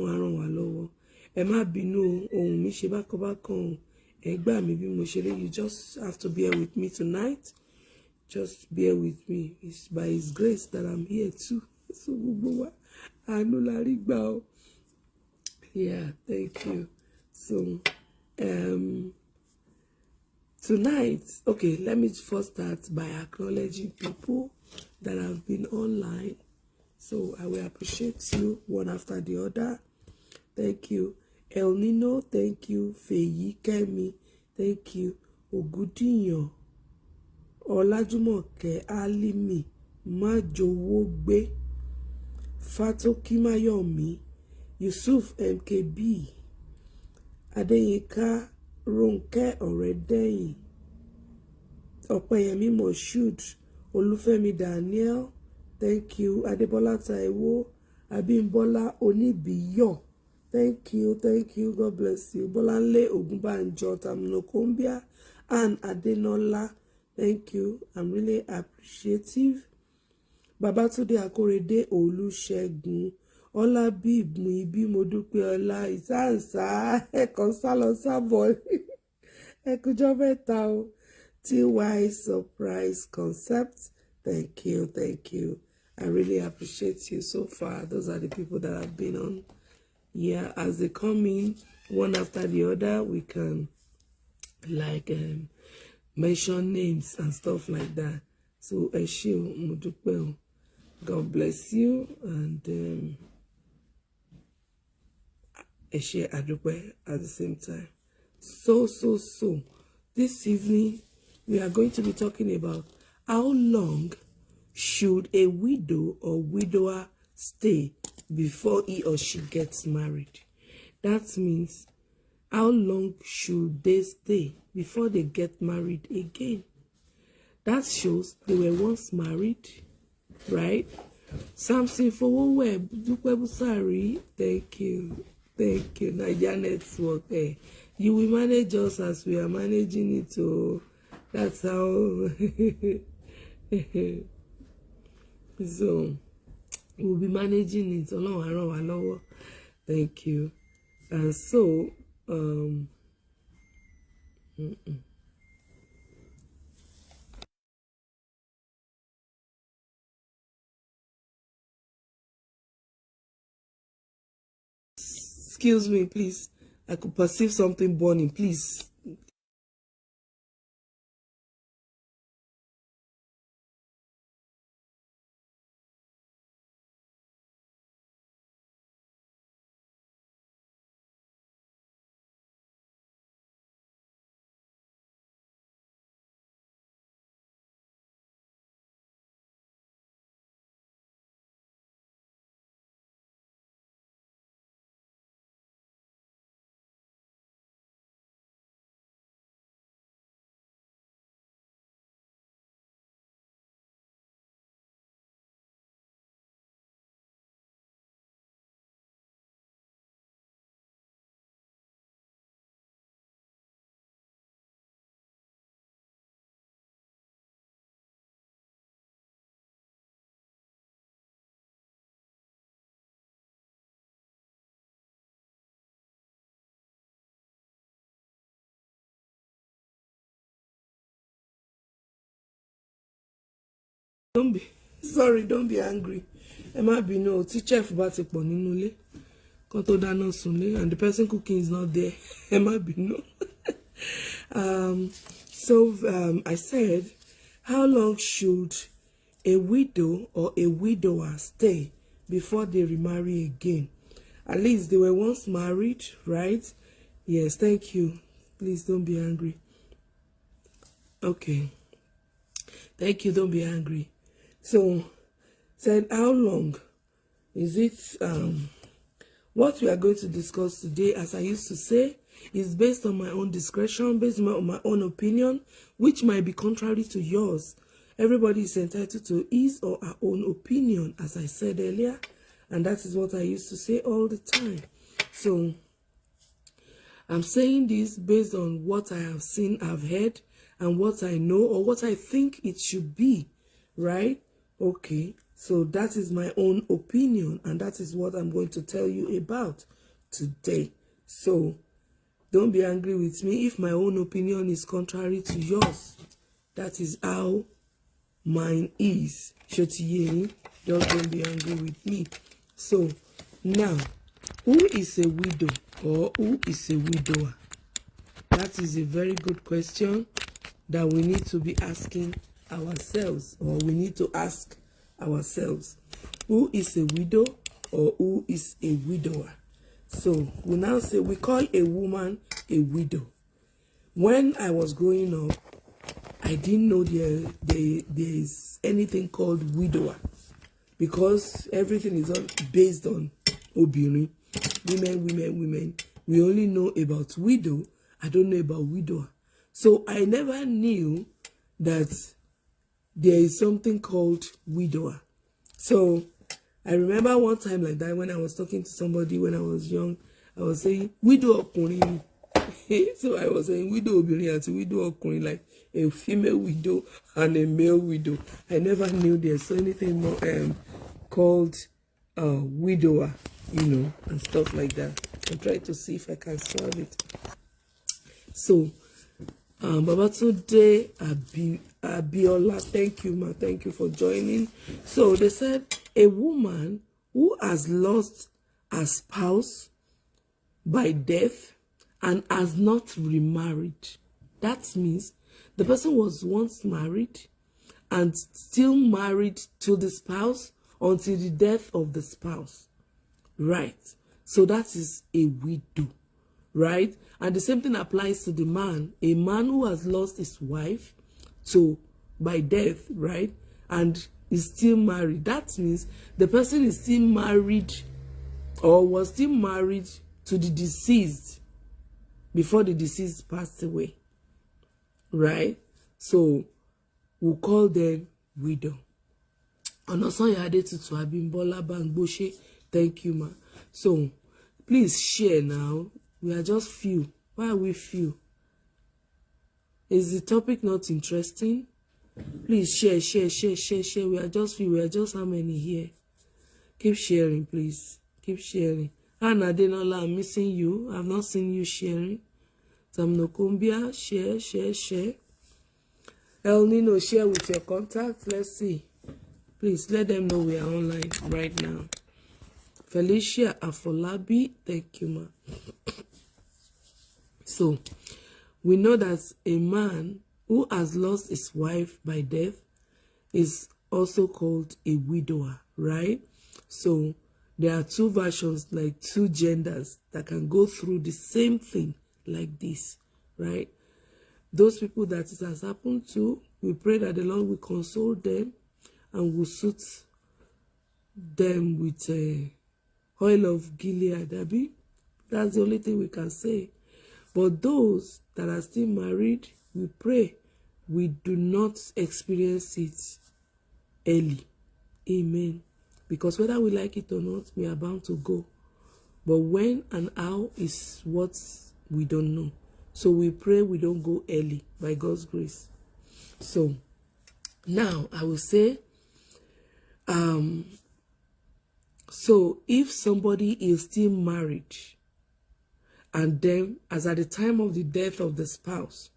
Ọlọ́run á ràn wá lọ́wọ́. Ẹ má bínú ohun mi ṣe bákan. Ẹ gbà mí bí mo ṣe rí. You just have to bear with me tonight. Just bear with me. It's by His grace that I'm here too. So gbogbo wa àánú la rí gbà o. Yeah, thank you. So tonight, okay, let me first start by acknowledging people that have been online. So I will appreciate you one after the other. Thank you. El Nino, thank you. Feyi Kemi, thank you. Ogudinyo, Olajumoke Alimi, Majowogbe, Fatokimayomi, Yusuf MKB, Adeyinka Ronke Oredeyin, Opeyemi Moshood, Olufemi Daniel, thank you. Adebola Taiwo, Abimbola Onibiyo, thank you. God bless you. Bolanle Ogunbanjo Taminokombia and Adenola, thank you. I'm really appreciative. Babatunde Akorede Olusegun, Ola Muibi Modupe Ola Isansa Ekonsalo Sabo Ekujobeta TY Surprise Concept. Thank you. I really appreciate you so far. Those are the people that have been on. Yeah, as they come in one after the other, we can like mention names and stuff like that. So Eshe Modupe, God bless you, and Eshe Adupe at the same time. So this evening we are going to be talking about how long should a widow or widower stay before he or she gets married. That means how long should they stay before they get married again. That shows they were once married, right? Samson Fowowe Dupe Busari, thank you. Nigeria Network. You will manage us as we are managing it. So that's how. So we'll be managing it. Thank you. And so excuse me, please. I could perceive something burning, please. Don't be angry. Emma be no teacher about to pon nínú ilé. Kan tó dáná sunlé and the person cooking is not there. Emma be no. I said, how long should a widow or a widower stay before they remarry again? At least they were once married, right? Yes, thank you. Please don't be angry. Okay. Thank you, don't be angry. So, said how long is it? What we are going to discuss today, as I used to say, is based on my own discretion, based on my own opinion, which might be contrary to yours. Everybody is entitled to his or her own opinion, as I said earlier, and that is what I used to say all the time. So, I'm saying this based on what I have seen, I've heard, and what I know, or what I think it should be, right? Okay, So that is my own opinion, and that is what I'm going to tell you about today. So don't be angry with me if my own opinion is contrary to yours. That is how mine is. Shotiye, just don't be angry with me. So now, who is a widow or who is a widower? That is a very good question that we need to be asking ourselves, or we need to ask ourselves. Who is a widow or who is a widower? So we now say we call a woman a widow. When I was growing up, I didn't know there is anything called widower, because everything is all based on obìnrin, women. We only know about widow. I don't know about widower. So I never knew that there is something called widower. So I remember one time like that, when I was talking to somebody when I was young, I was saying widow ọkùnrin. So I was saying widow obìnrin and widow ọkùnrin, like a female widow and a male widow. I never knew there's anything more called widower, you know, and stuff like that. I'm trying to see if I can solve it. So Babatunde Abiola, thank you, ma. Thank you for joining. So they said a woman who has lost her spouse by death and has not remarried. That means the person was once married and still married to the spouse until the death of the spouse. Right. So that is a widow. Right? And the same thing applies to the man. A man who has lost his wife by death, right? And is still married. That means the person is still married or was still married to the deceased before the deceased passed away. Right? So we'll call them widow. Onosanyade Tutu Abimbola Bangboshe, thank you, ma. So please share now. We are just few. Why are we few? Is the topic not interesting? Please share. We are just few. We are just how many here? Keep sharing, please. Keep sharing. Anna Denola, I'm missing you. I've not seen you sharing. Samnokumbia, share. El Nino, share with your contacts. Let's see. Please let them know we are online right now. Felicia Afolabi, thank you, ma. So, we know that a man who has lost his wife by death is also called a widower, right? So, there are two versions, like two genders that can go through the same thing like this, right? Those people that it has happened to, we pray that the Lord will console them and will suit them with oil of Gilead, Abi. That's the only thing we can say. But those that are still married, we pray we do not experience it early. Amen. Because whether we like it or not, we are bound to go. But when and how is what we don't know. So we pray we don't go early by God's grace. So now I will say, so if somebody is still married, and then as at the time of the death of the spouse,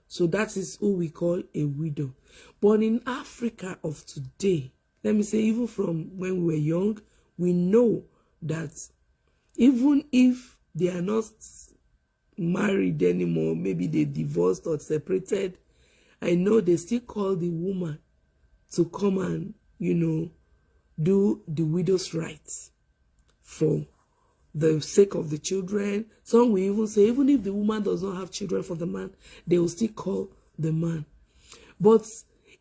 so that is who we call a widow. But in Africa of today, let me say, even from when we were young, we know that even if they are not married anymore, maybe they divorced or separated, I know they still call the woman to come and, you know, do the widow's rights for the sake of the children. Some will even say, even if the woman does not have children for the man, they will still call the man. But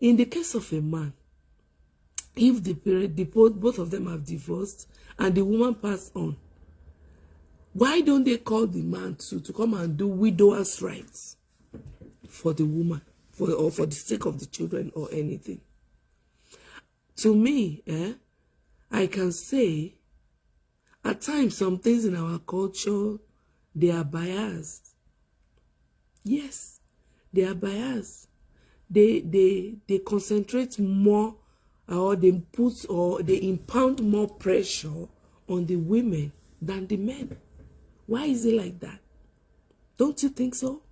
in the case of a man, if both of them have divorced and the woman passed on, why don't they call the man to come and do widower's rights for the woman, or for the sake of the children or anything? To me, I can say, at times, some things in our culture, they are biased. Yes, they are biased. They concentrate more or they put or they impound more pressure on the women than the men. Why is it like that? Don't you think so?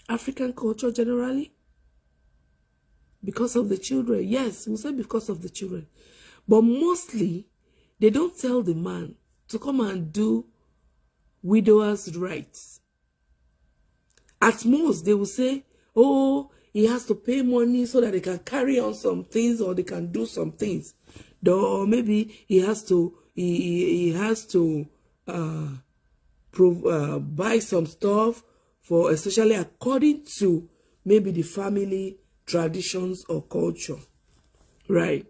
African culture generally? Because of the children. Yes, we'll say because of the children. But mostly, they don't tell the man to come and do widowers' rights. At most, they will say, oh, he has to pay money so that they can carry on some things or they can do some things. Or maybe he has to buy some stuff for, especially according to maybe the family traditions or culture, right?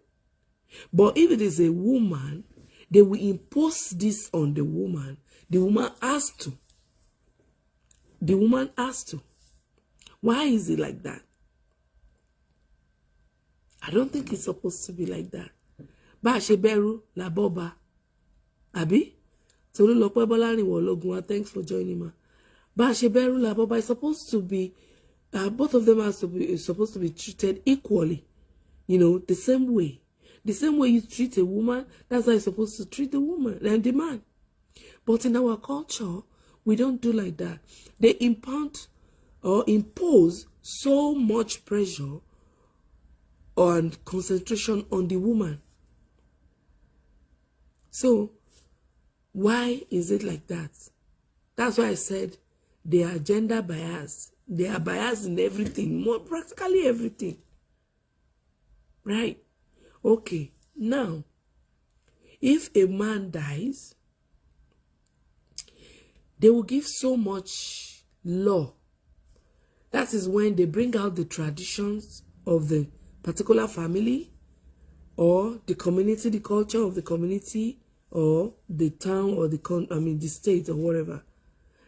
But if it is a woman, they will impose this on the woman. The woman has to. The woman has to. Why is it like that? I don't think it's supposed to be like that. Ba se beru la boba. Abi? Tolulope Bolariwo Ologunwa, thanks for joining me. Ba se beru la boba is supposed to be, both of them are supposed to be treated equally. You know, the same way. The same way you treat a woman, that's how you're supposed to treat the woman and the man. But in our culture, we don't do like that. They impound or impose so much pressure and concentration on the woman. So, why is it like that? That's why I said they are gender biased. They are biased in everything, more practically everything. Right? Okay, now, if a man dies, they will give so much law. That is when they bring out the traditions of the particular family or the community, the culture of the community or the town or the state or whatever.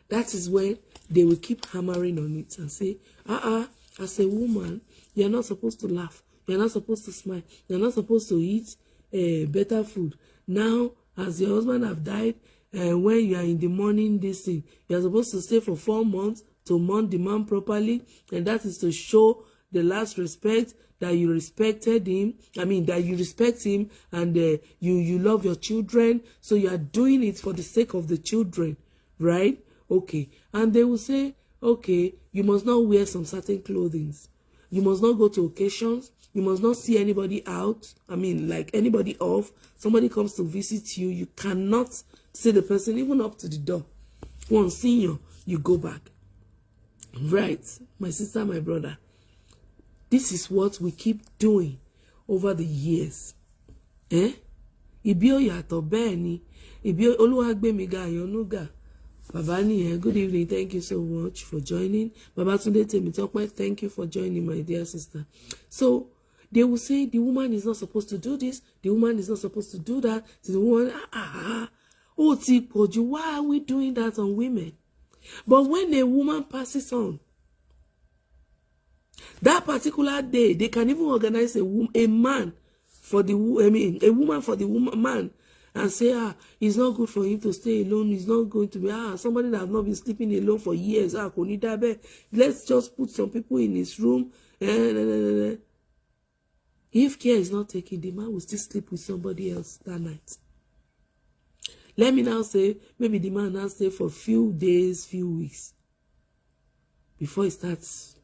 That is when they will keep hammering on it and say, as a woman, you're not supposed to laugh. You're not supposed to smile. You're not supposed to eat better food. Now, as your husband have died, when you are in the morning, this thing, you're supposed to stay for 4 months to mourn the man properly, and that is to show the last respect that you respected him. I mean, that you respect him and you love your children. So you are doing it for the sake of the children, right? Okay. And they will say, okay, you must not wear some certain clothing. You must not go to occasions. You must not see anybody out. I mean, like anybody off. Somebody comes to visit you. You cannot see the person even up to the door. Once senior, you go back. Right, my sister, my brother. This is what we keep doing over the years. Ibi o yato bẹ́ẹ̀ ni. Ibi Oluwagbemiga Ayonuga. Baba niyen, good evening. Thank you so much for joining. Babatunde Temitope, thank you for joining, my dear sister. So, they will say the woman is not supposed to do this. The woman is not supposed to do that. The woman, oh, Tipoju, why are we doing that on women? But when a woman passes on, that particular day, they can even organize a man for the a woman for the man and say, it's not good for him to stay alone. He's not going to be somebody that have not been sleeping alone for years. Let's just put some people in his room. If care is not taken, the man will still sleep with somebody else that night. Let me now say, maybe the man now stay for a few days, few weeks before he starts.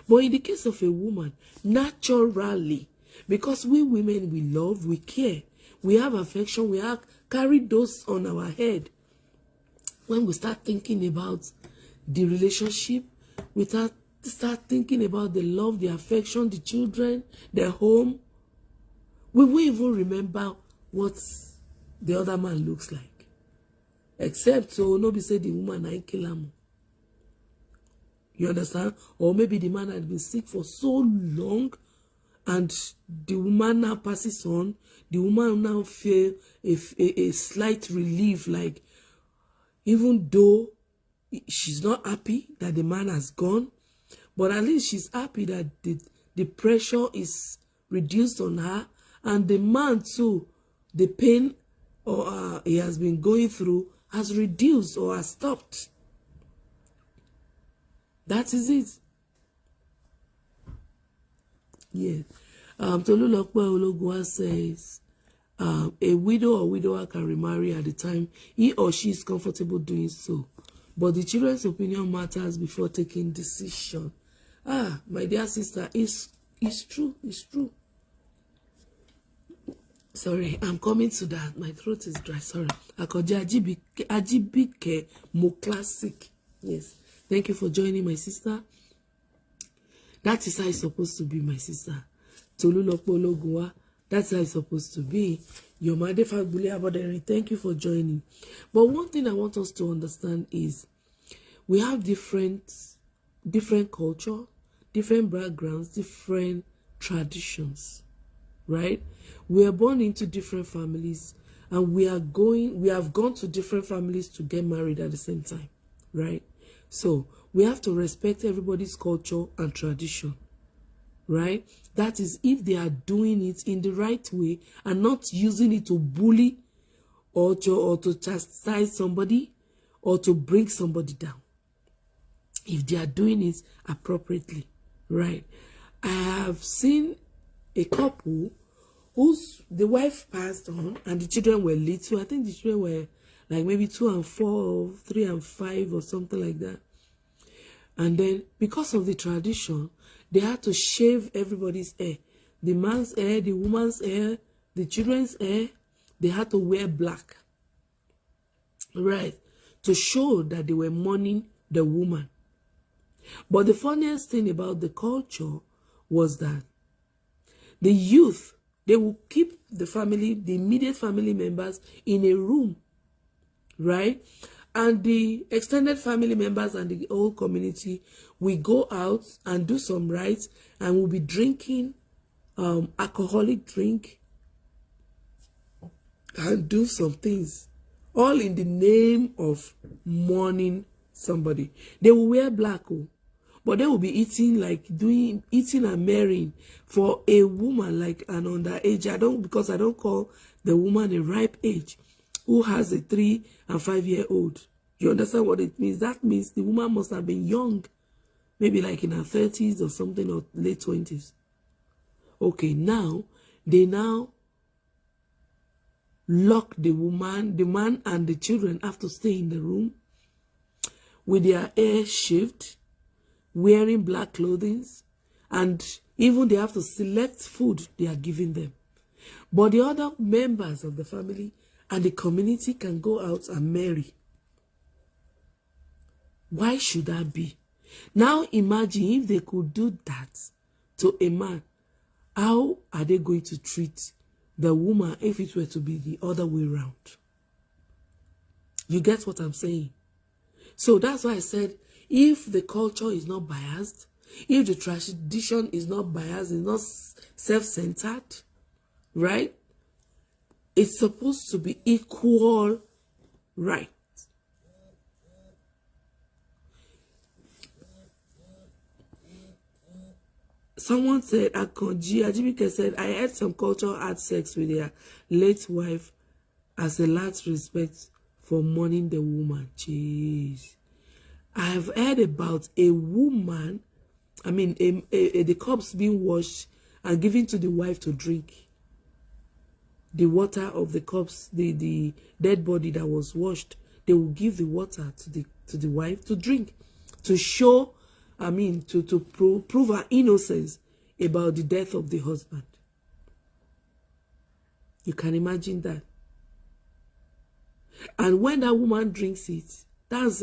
But in the case of a woman, naturally, because we women, we love, we care, we have affection, we carry those on our head. When we start thinking about the relationship, we start thinking about the love, the affection, the children, the home, we won't even remember what the other man looks like. Except so nobody say the woman I kill him. You understand? Or maybe the man had been sick for so long and the woman now passes on. The woman now feel a slight relief, like even though she's not happy that the man has gone, but at least she's happy that the pressure is reduced on her, and the man too, the pain or he has been going through has reduced or has stopped. That is it. Yes. Tolulope Ologwa says, a widow or widower can remarry at the time he or she is comfortable doing so. But the children's opinion matters before taking decision. Ah, my dear sister, it's true. It's true. Sorry, I'm coming to that. My throat is dry. Sorry. Akoje Ajibike Mo Classic. Yes. Thank you for joining, my sister. That is how it's supposed to be, my sister. Tolulope Ologwa. That's how it's supposed to be. Yomade Fagbule Abodere. Thank you for joining. But one thing I want us to understand is we have different culture, different backgrounds, different traditions, right? We are born into different families, and we have gone to different families to get married at the same time, right? So we have to respect everybody's culture and tradition, right? That is, if they are doing it in the right way and not using it to bully or to chastise somebody or to bring somebody down. If they are doing it appropriately, right? I have seen a couple the wife passed on and the children were little. I think the children were like maybe 2 and 4 or 3 and 5 or something like that. And then because of the tradition, they had to shave everybody's hair. The man's hair, the woman's hair, the children's hair. They had to wear black, right? To show that they were mourning the woman. But the funniest thing about the culture was that the youth, they will keep the family, the immediate family members in a room, right? And the extended family members and the whole community will go out and do some rites and will be drinking alcoholic drink and do some things, all in the name of mourning somebody. They will wear black, but they will be eating and marrying for a woman like an underage. Because I don't call the woman a ripe age, who has a 3 and 5-year-old. You understand what it means? That means the woman must have been young, maybe like in her 30s or something, or late 20s. Okay, now they lock the man and the children have to stay in the room with their hair shaved, wearing black clothing, and even they have to select food they are giving them. But the other members of the family and the community can go out and marry. Why should that be? Now imagine if they could do that to a man. How are they going to treat the woman if it were to be the other way around? You get what I'm saying? So that's why I said, if the culture is not biased, if the tradition is not biased, it's not self-centered, right? It's supposed to be equal right. Someone said, Ajibike said, I heard some culture had sex with their late wife as a last respect for mourning the woman. Jeez. I have heard about a woman, the cups being washed and given to the wife to drink. The water of the cups, the dead body that was washed, they will give the water to the wife to drink, to show, to prove her innocence about the death of the husband. You can imagine that. And when that woman drinks it, that's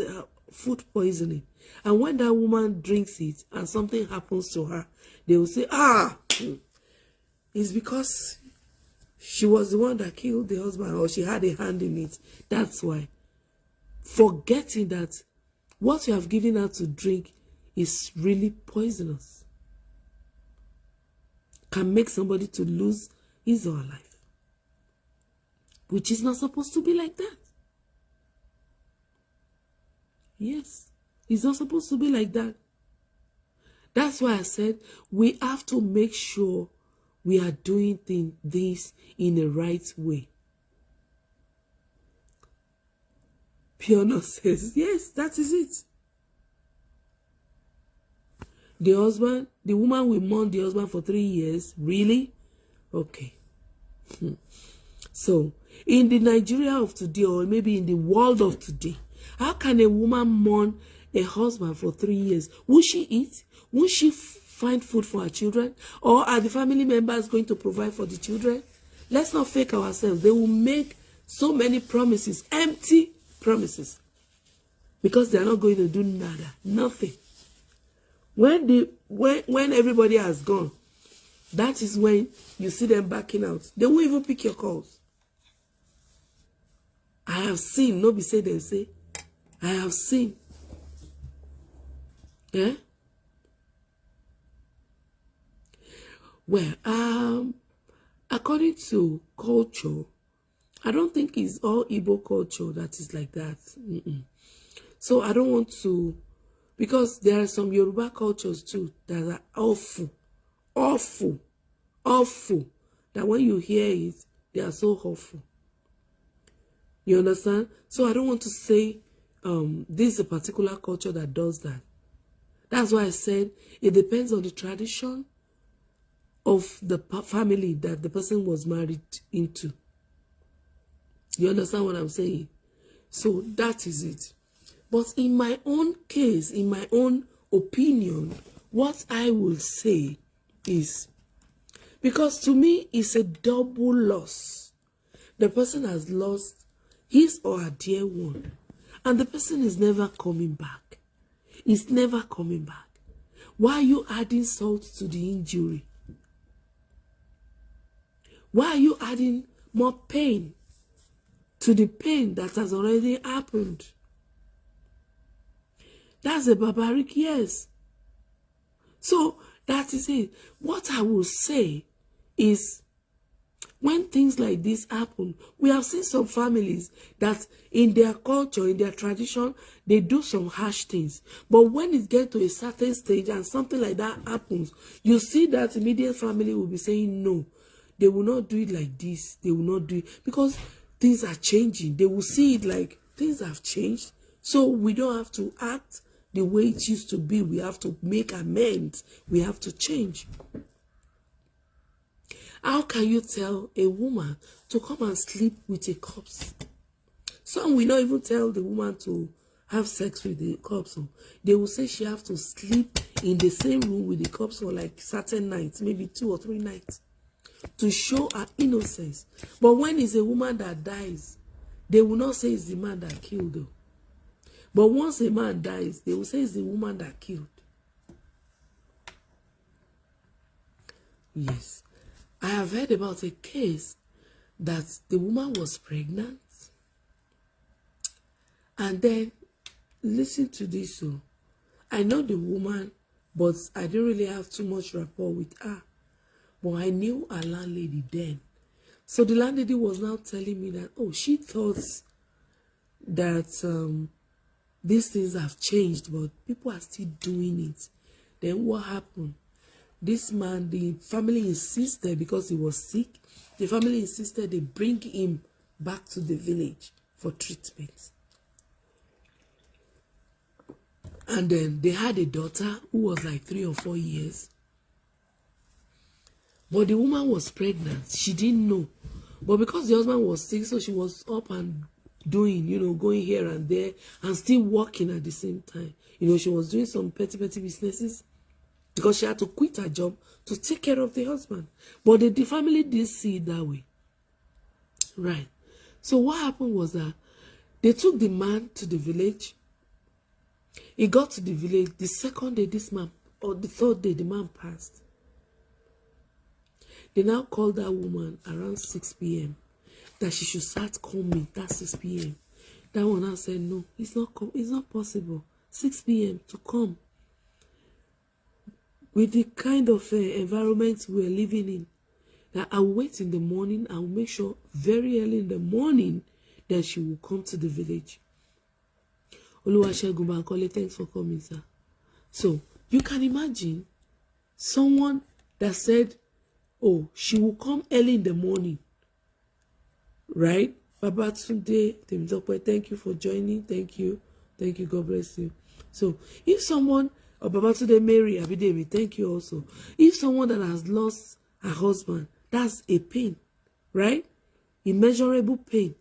food poisoning. And when that woman drinks it and something happens to her, they will say, it's because she was the one that killed the husband, or she had a hand in it. That's why. Forgetting that what you have given her to drink is really poisonous. Can make somebody to lose his or her life. Which is not supposed to be like that. Yes. It's not supposed to be like that. That's why I said we have to make sure we are doing this in the right way. Piano says, yes, that is it. The woman will mourn the husband for 3 years. Really? Okay. So, in the Nigeria of today, or maybe in the world of today, how can a woman mourn a husband for 3 years? Will she eat? Will she find food for her children? Or are the family members going to provide for the children? Let's not fake ourselves. They will make so many promises, empty promises, because they are not going to do nada, nothing. When everybody has gone, that is when you see them backing out. They won't even pick your calls. I have seen, nobody say them say, I have seen. Yeah? Well, according to culture, I don't think it's all Igbo culture that is like that. So I don't want to, because there are some Yoruba cultures too that are awful, that when you hear it, they are so awful. You understand? So I don't want to say this is a particular culture that does that. That's why I said it depends on the tradition of the family that the person was married into. You understand what I'm saying? So that is it. But in my own case, in my own opinion, what I will say is, because to me, it's a double loss. The person has lost his or her dear one, and the person is never coming back. It's never coming back. Why are you adding salt to the injury? Why are you adding more pain to the pain that has already happened? That's a barbaric, yes. So that is it. What I will say is, when things like this happen, we have seen some families that in their culture, in their tradition, they do some harsh things. But when it gets to a certain stage and something like that happens, you see that immediate family will be saying, no, they will not do it like this. They will not do it, because things are changing. They will see it like things have changed. So we don't have to act the way it used to be. We have to make amends. We have to change. How can you tell a woman to come and sleep with a corpse? Some will not even tell the woman to have sex with the corpse. They will say she have to sleep in the same room with the corpse for like certain nights, maybe 2 or 3 nights, to show her innocence. But when it's a woman that dies, they will not say it's the man that killed her. But once a man dies, they will say it's the woman that killed. Yes. I have heard about a case that the woman was pregnant. And then, listen to this. So, I know the woman, but I didn't really have too much rapport with her. But I knew a landlady then. So the landlady was now telling me that, oh, she thought that these things have changed, but people are still doing it. Then what happened? This man, the family insisted, because he was sick, the family insisted they bring him back to the village for treatment. And then they had a daughter who was like 3 or 4 years. But the woman was pregnant. She didn't know. But because the husband was sick, so she was up and doing, going here and there and still working at the same time. She was doing some petty businesses, because she had to quit her job to take care of the husband. But the family didn't see it that way. Right. So what happened was that they took the man to the village. He got to the village. The second day, this man, or the third day, the man passed. They now called that woman around 6 p.m. that she should start coming. That's 6 p.m. That one now said, no, it's not possible. 6 p.m. to come. With the kind of environment we're living in, that I'll wait in the morning. I'll make sure very early in the morning that she will come to the village. Oluwasegun Bankole, thanks for coming, sir. So you can imagine someone that said, oh, she will come early in the morning, right? Babatunde, thank you for joining. Thank you, God bless you. So if someone Babatunde Mary Abidemi, thank you also. If someone that has lost her husband, that's a pain, right? Immeasurable pain.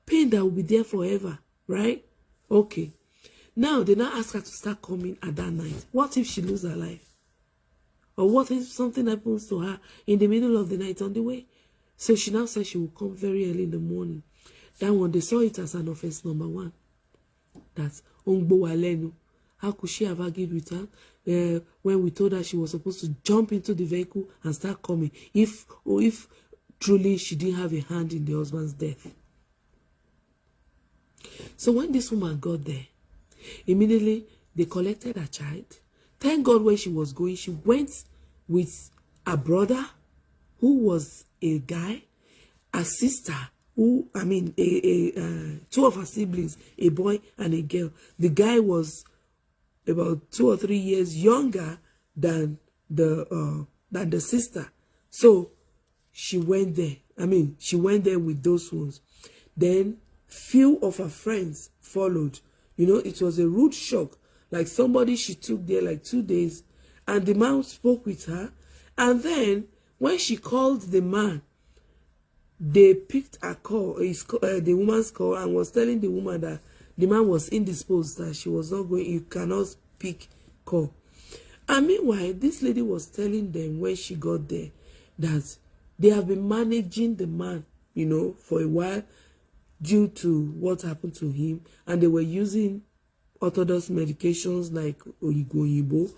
Pain that will be there forever, right? Okay. Now, they now ask her to start coming at that night. What if she loses her life? Or what if something happens to her in the middle of the night on the way? So she now says she will come very early in the morning. That one, they saw it as an offense number 1. That's Ongbo Walenu. How could she have argued with her when we told her she was supposed to jump into the vehicle and start coming if truly she didn't have a hand in the husband's death? So when this woman got there, immediately they collected her child. Thank God when she was going, she went with a brother who was a guy, a sister who, two of her siblings, a boy and a girl. The guy was about 2 or 3 years younger than the sister. So she went there. She went there with those ones. Then few of her friends followed. It was a rude shock. Like somebody she took there like 2 days, and the man spoke with her. And then when she called the man, they picked a call, the woman's call, and was telling the woman that the man was indisposed, that she was not going, you cannot pick call. And meanwhile, this lady was telling them when she got there that they have been managing the man, for a while due to what happened to him, and they were using orthodox medications like Oyibo.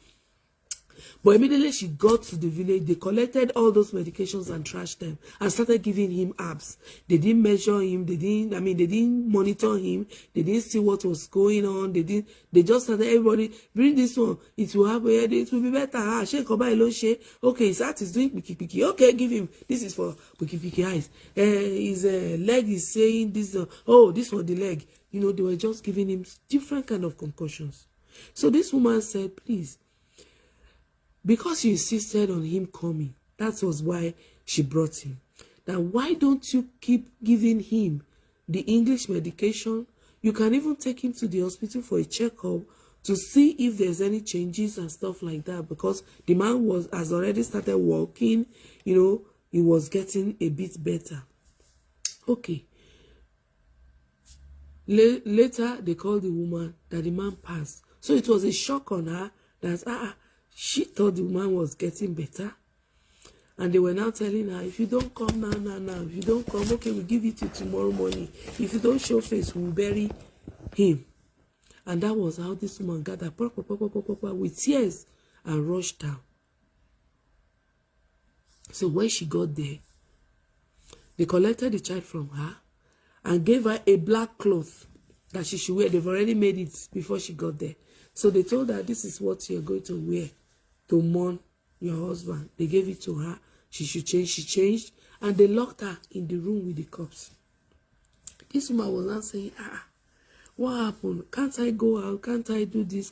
But immediately she got to the village, they collected all those medications and trashed them and started giving him herbs. They didn't measure him, they didn't monitor him, they didn't see what was going on, they just started, everybody, bring this one, it will happen, it will be better. Okay, his heart is doing piki. Okay, give him, this is for piki eyes. His leg is saying this, this was the leg. They were just giving him different kind of concussions. So this woman said, please, because she insisted on him coming, that was why she brought him. Now, why don't you keep giving him the English medication? You can even take him to the hospital for a checkup to see if there's any changes and stuff like that, because the man has already started walking, he was getting a bit better. Okay. Later, they called the woman that the man passed. So it was a shock on her that, she thought the woman was getting better. And they were now telling her, if you don't come now, if you don't come, okay, we'll give it to you tomorrow morning. If you don't show face, we'll bury him. And that was how this woman got her with tears and rushed down. So when she got there, they collected the child from her and gave her a black cloth that she should wear. They've already made it before she got there. So they told her, this is what you're going to wear to mourn your husband. They gave it to her. She should change. She changed. And they locked her in the room with the corpse. This woman was not saying, what happened? Can't I go out? Can't I do this?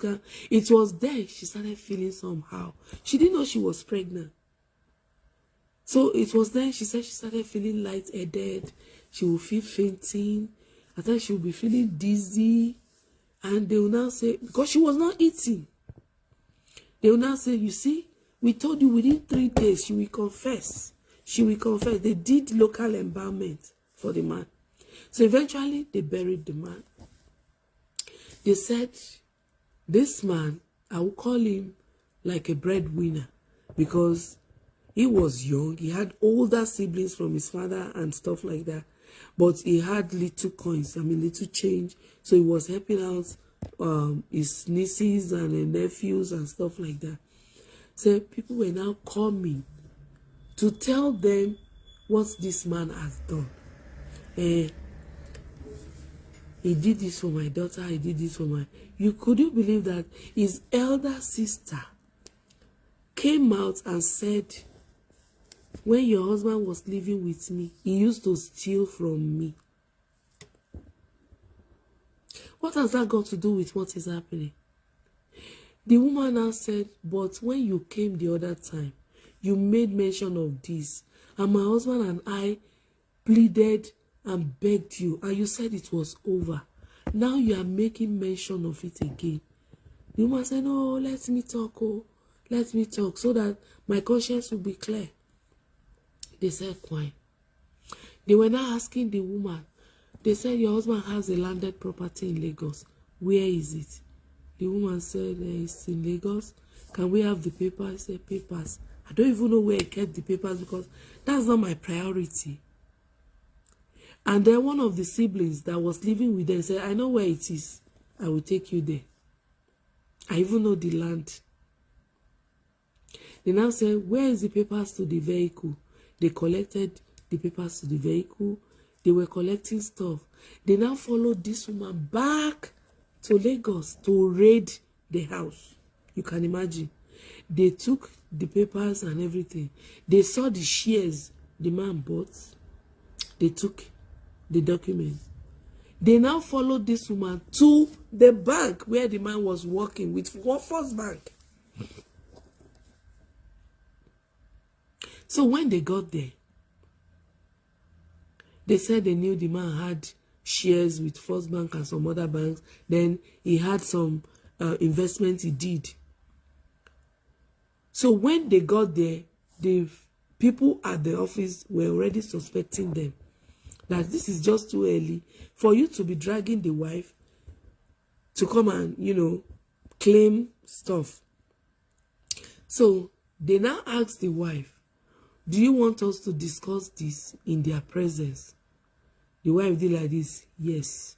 It was then she started feeling somehow. She didn't know she was pregnant. So it was then she said she started feeling lightheaded. She will feel fainting. At times she will be feeling dizzy. And they will now say, because she was not eating, they will now say, you see, we told you within 3 days she will confess. She will confess. They did local embalmment for the man. So eventually they buried the man. They said, this man, I will call him like a breadwinner, because he was young. He had older siblings from his father and stuff like that. But he had little coins, little change. So he was helping out his nieces and nephews and stuff like that. So people were now coming to tell them what this man has done. He did this for my daughter, he did this for my... Could you believe that his elder sister came out and said, when your husband was living with me, he used to steal from me. What has that got to do with what is happening? The woman now said, but when you came the other time, you made mention of this, and my husband and I pleaded and begged you, and you said it was over. Now you are making mention of it again. The woman said, no, let me talk, oh, let me talk, so that my conscience will be clear. They said, fine. They were now asking the woman. They said, your husband has a landed property in Lagos. Where is it? The woman said, it's in Lagos. Can we have the papers? I said, papers. I don't even know where he kept the papers because that's not my priority. And then one of the siblings that was living with them said, I know where it is. I will take you there. I even know the land. They now said, where is the papers to the vehicle? They collected the papers to the vehicle. They were collecting stuff. They now followed this woman back to Lagos to raid the house. You can imagine. They took the papers and everything. They saw the shares the man bought. They took the documents. They now followed this woman to the bank where the man was working with First Bank. So when they got there, they said they knew the man had shares with First Bank and some other banks. Then he had some investment he did. So when they got there, the people at the office were already suspecting them that this is just too early for you to be dragging the wife to come and, you know, claim stuff. So they now asked the wife, do you want us to discuss this in their presence? The wife did like this, yes.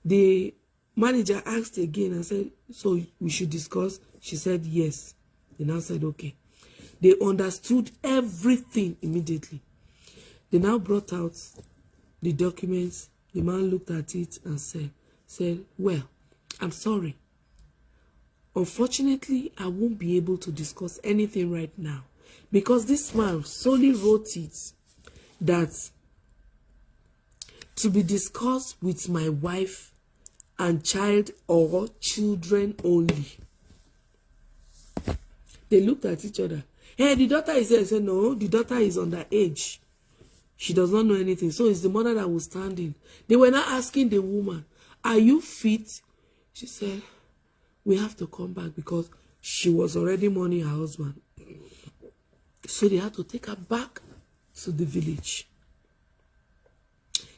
The manager asked again and said, so we should discuss? She said, yes. They now said, okay. They understood everything immediately. They now brought out the documents. The man looked at it and said, well, I'm sorry. Unfortunately, I won't be able to discuss anything right now because this man solely wrote it that to be discussed with my wife and child or children only. They looked at each other. Hey, the daughter is there. I said, no, the daughter is underage. She does not know anything. So it's the mother that was standing. They were now asking the woman, are you fit? She said, we have to come back because she was already mourning her husband. So they had to take her back to the village.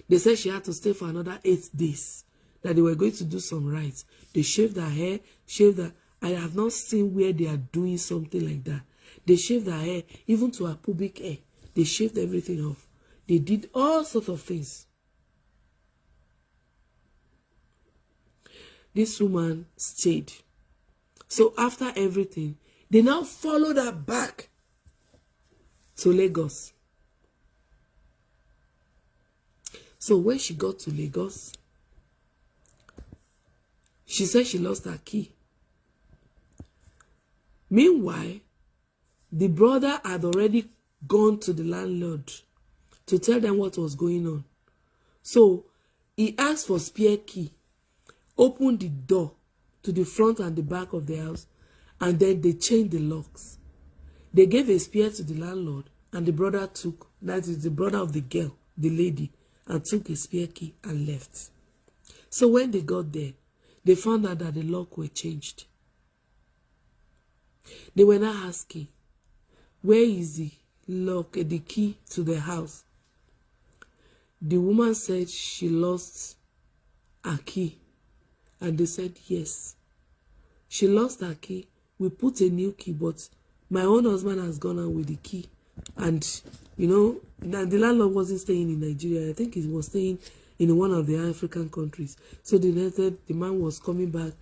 They said she had to stay for another 8 days. That they were going to do some rites. They shaved her hair, shaved her. I have not seen where they are doing something like that. They shaved her hair, even to her pubic hair. They shaved everything off. They did all sorts of things. This woman stayed. So after everything, they now followed her back to Lagos. So when she got to Lagos, she said she lost her key. Meanwhile, the brother had already gone to the landlord to tell them what was going on. So he asked for spare key, opened the door to the front and the back of the house, and then they changed the locks. They gave a spare to the landlord, and the brother took, that is the brother of the girl, the lady, and took a spare key and left. So when they got there, they found out that the lock were changed. They were now asking, where is the lock, the key to the house? The woman said she lost her key. And they said, yes. She lost her key. We put a new key, but my own husband has gone out with the key. And, you know, the landlord wasn't staying in Nigeria. I think he was staying in one of the African countries. So the man was coming back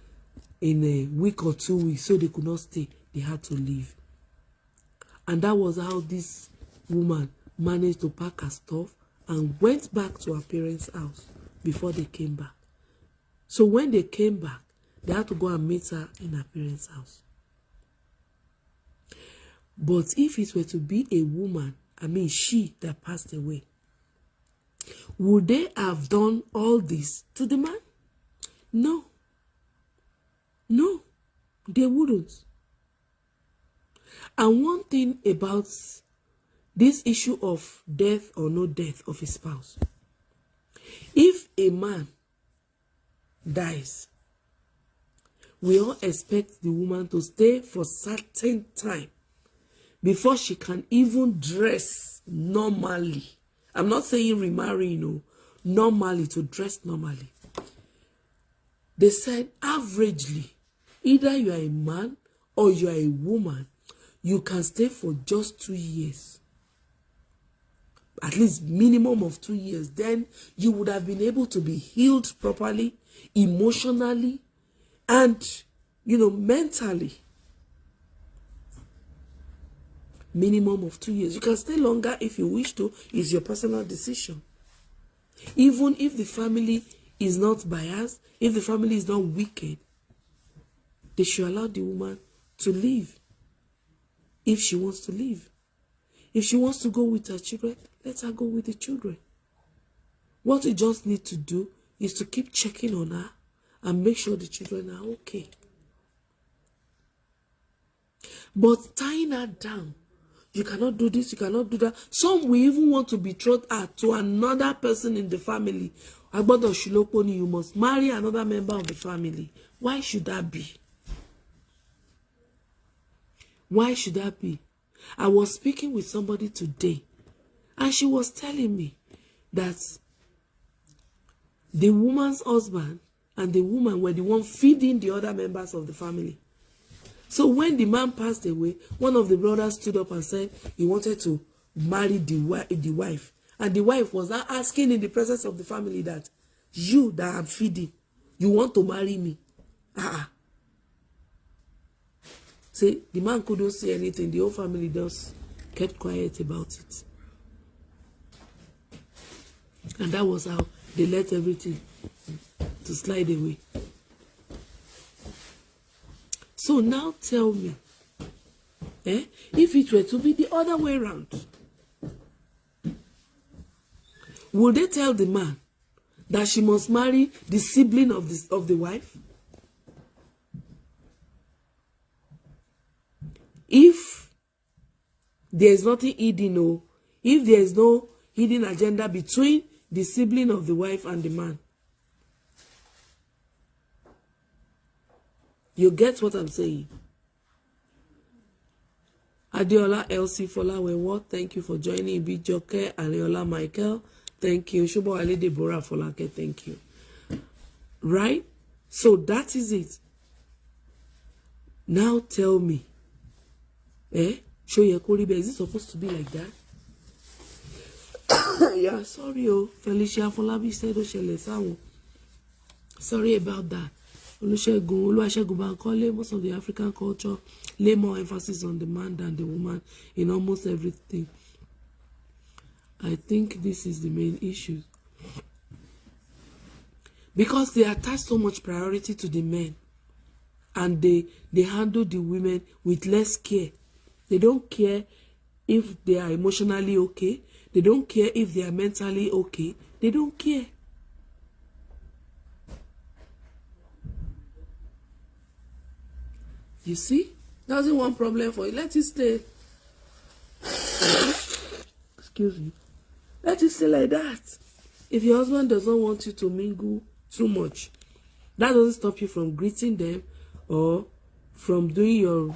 in a week or 2 weeks, so they could not stay. They had to leave. And that was how this woman managed to pack her stuff and went back to her parents' house before they came back. So when they came back, they had to go and meet her in her parents' house. But if it were to be a woman, I mean she that passed away, would they have done all this to the man? No. No, they wouldn't. And one thing about this issue of death or no death of a spouse, if a man dies we all expect the woman to stay for certain time before she can even dress normally. I'm not saying remarry, normally, to dress normally. They said averagely, either you are a man or you are a woman, you can stay for just 2 years. At least minimum of 2 years. Then you would have been able to be healed properly, emotionally, and, mentally. Minimum of 2 years. You can stay longer if you wish to. It's your personal decision. Even if the family is not biased, if the family is not wicked, they should allow the woman to leave if she wants to leave. If she wants to go with her children, let her go with the children. What we just need to do is to keep checking on her and make sure the children are okay. But tying her down, you cannot do this, you cannot do that. Some will even want to betroth her to another person in the family. Agbodo Shuloponi, you must marry another member of the family. Why should that be? Why should that be? I was speaking with somebody today, and she was telling me that the woman's husband and the woman were the one feeding the other members of the family. So when the man passed away, one of the brothers stood up and said he wanted to marry the wife. And the wife was now asking in the presence of the family that, you that I'm feeding, you want to marry me? See, the man couldn't say anything. The whole family just kept quiet about it. And that was how they let everything to slide away. So now tell me, if it were to be the other way around, would they tell the man that she must marry the sibling of the wife? If there is nothing hidden, if there is no hidden agenda between the sibling of the wife and the man, you get what I'm saying? Adeola LC Folawewo, thank you for joining. Bijoke Areola Michael, thank you. Shubo Ale Deborah Folake, thank you. Right? So that is it. Now tell me, show your Koribe, is it supposed to be like that? Yeah, sorry, Felicia Folabi said, sorry about that. Most of the African culture lay more emphasis on the man than the woman in almost everything. I think this is the main issue. Because they attach so much priority to the men, and they handle the women with less care. They don't care if they are emotionally okay. They don't care if they are mentally okay. They don't care. You see? That's the one problem for you. Let it stay. Excuse me. Let it stay like that. If your husband doesn't want you to mingle too much, that doesn't stop you from greeting them or from doing your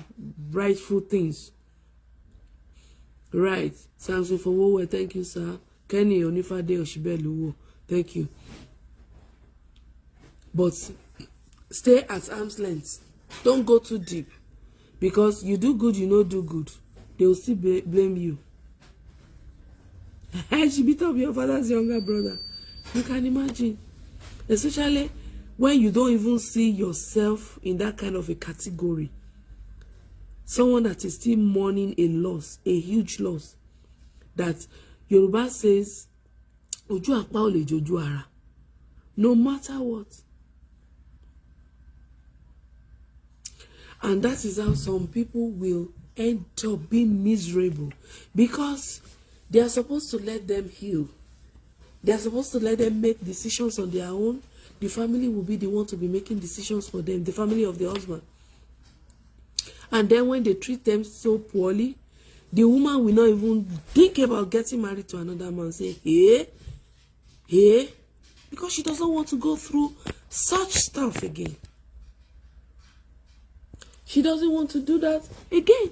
rightful things. Right. Samson for Wowe, thank you, sir. Kenny Onifade Oshibeluwo, thank you. But stay at arm's length. Don't go too deep. Because you do good, you know do good. They will still blame you. She beat up your father's younger brother. You can imagine. Especially when you don't even see yourself in that kind of a category. Someone that is still mourning a loss, a huge loss. That Yoruba says, Oju apa ole joju ara. No matter what. And that is how some people will end up being miserable. Because they are supposed to let them heal. They are supposed to let them make decisions on their own. The family will be the one to be making decisions for them. The family of the husband. And then when they treat them so poorly, the woman will not even think about getting married to another man. Say, hey, because she doesn't want to go through such stuff again. She doesn't want to do that again.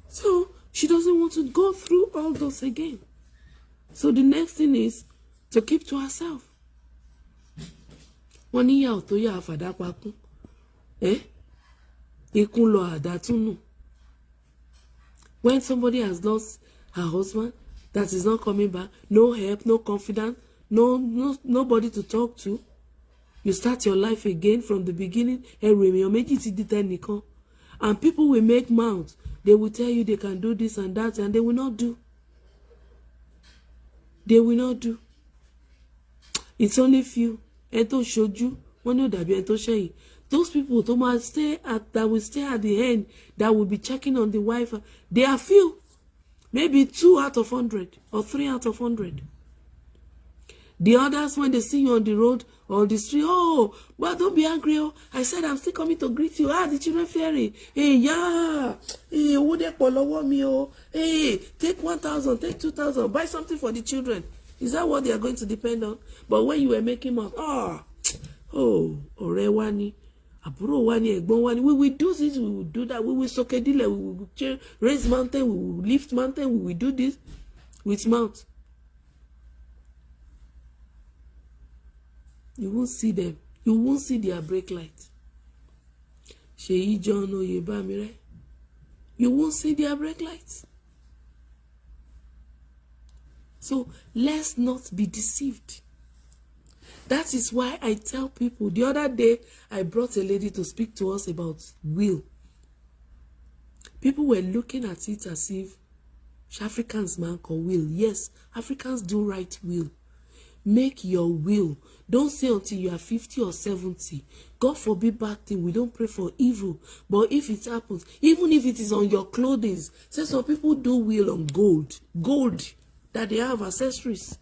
So she doesn't want to go through all those again. So the next thing is to keep to herself. Wọ́n ní ìyá tó yá àfàdá pakún. Ikún lọ àdá tún nù. When somebody has lost her husband, that is not coming back, no help, no confidence, nobody to talk to, you start your life again from the beginning. And people will make mouths. They will tell you they can do this and that, and they will not do. They will not do. It's only few. Those people that will stay at the end, that will be checking on the wife, they are few. Maybe 2 out of 100 or 3 out of 100. The others, when they see you on the road or the street, oh, well, don't be angry. Oh, I said I'm still coming to greet you. The children fearing. Hey, yeah. Hey, would they follow me? Oh, hey, take 1,000, take 2,000, buy something for the children. Is that what they are going to depend on? But when you were making up, ọ̀rẹ́ wa ni, àbúrò wa ni, ẹ̀gbọ́n wa ni, we will do this, we will do that, we will sokedile, we will raise mountain, we will lift mountain, we will do this with mouth. You won't see them. You won't see their brake light. Sheyi John Oyebamire. You won't see their brake lights. So let's not be deceived. That is why I tell people. The other day, I brought a lady to speak to us about will. People were looking at it as if Africans man call will. Yes, Africans do write will. Make your will. Don't say until you are 50 or 70. God forbid bad thing. We don't pray for evil. But if it happens, even if it is on your clothing, say some people do will on gold. Gold, that they have accessories.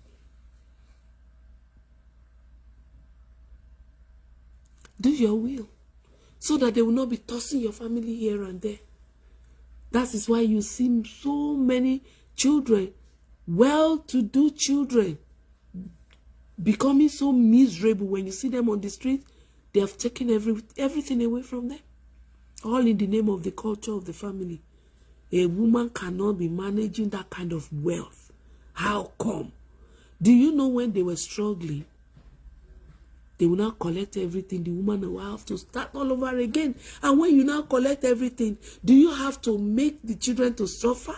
Do your will, so that they will not be tossing your family here and there. That is why you see so many children, well-to-do children, becoming so miserable. When you see them on the street, they have taken everything away from them, all in the name of the culture of the family. A woman cannot be managing that kind of wealth. How come? Do you know when they were struggling, they will now collect everything? The woman will have to start all over again. And when you now collect everything, do you have to make the children to suffer?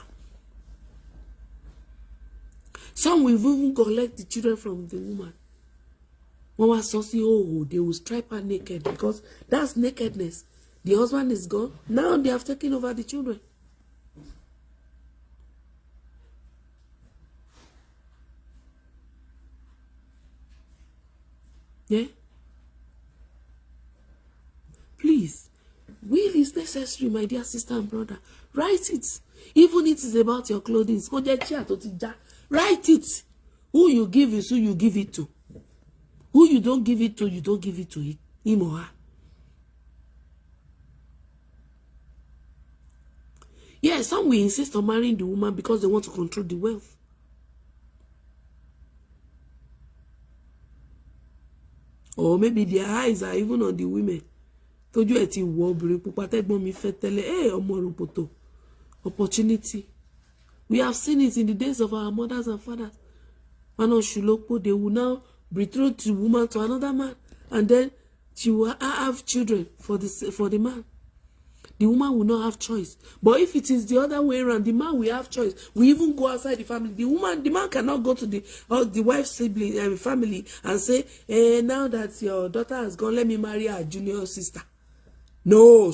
Some will even collect the children from the woman. Mama Saucy, oh, they will strip her naked, because that's nakedness. The husband is gone. Now they have taken over the children. Yeah? Please, will is necessary, my dear sister and brother. Write it. Even if it is about your clothing. Write it. Who you give is who you give it to. Who you don't give it to, you don't give it to him or her. Yeah, some will insist on marrying the woman because they want to control the wealth. Or maybe their eyes are even on the women. Tojú ẹ ti wọ obìnrin pupa tẹ́gbọ́n mi fẹ́ tẹ́lẹ̀. Ọmọ òrùpòtò. Opportunity. We have seen it in the days of our mothers and fathers. They will now betroth the woman to another man, and then she will have children for the man. The woman will not have choice. But if it is the other way around, the man will have choice. We even go outside the family. The man cannot go to the wife's sibling family and say, now that your daughter has gone, let me marry her junior sister. No,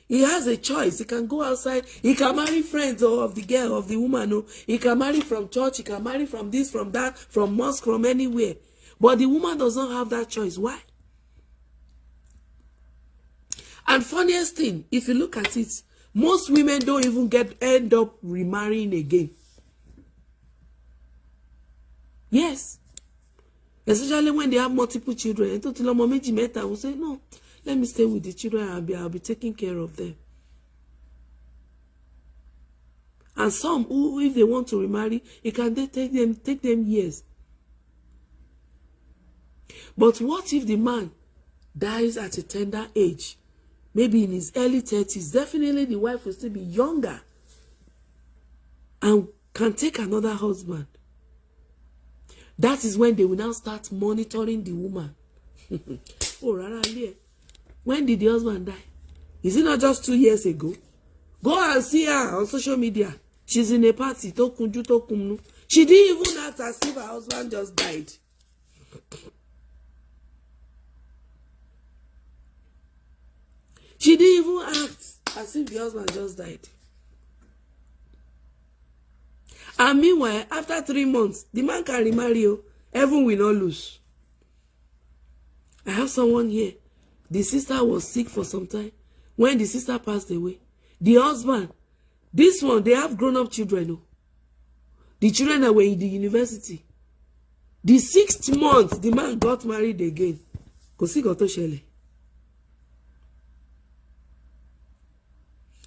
he has a choice. He can go outside. He can marry friends of the girl, of the woman. He can marry from church. He can marry from this, from that, from mosque, from anywhere. But the woman does not have that choice. Why? And funniest thing, if you look at it, most women don't even end up remarrying again. Yes. Especially when they have multiple children. I will say, no, let me stay with the children. I'll be taking care of them. And some who, if they want to remarry, it can take them years. But what if the man dies at a tender age, maybe in his early 30s? Definitely the wife will still be younger and can take another husband. That is when they will now start monitoring the woman. Oh, Rara, when did the husband die? Is it not just 2 years ago? Go and see her on social media. She's in a party. She didn't even act as if her husband just died. She didn't even act as if the husband just died. And meanwhile, after 3 months, the man can remarry you. Heaven will not lose. I have someone here. The sister was sick for some time. When the sister passed away, the husband, this one, they have grown-up children. No? The children that were in the university. The 6th month, the man got married again.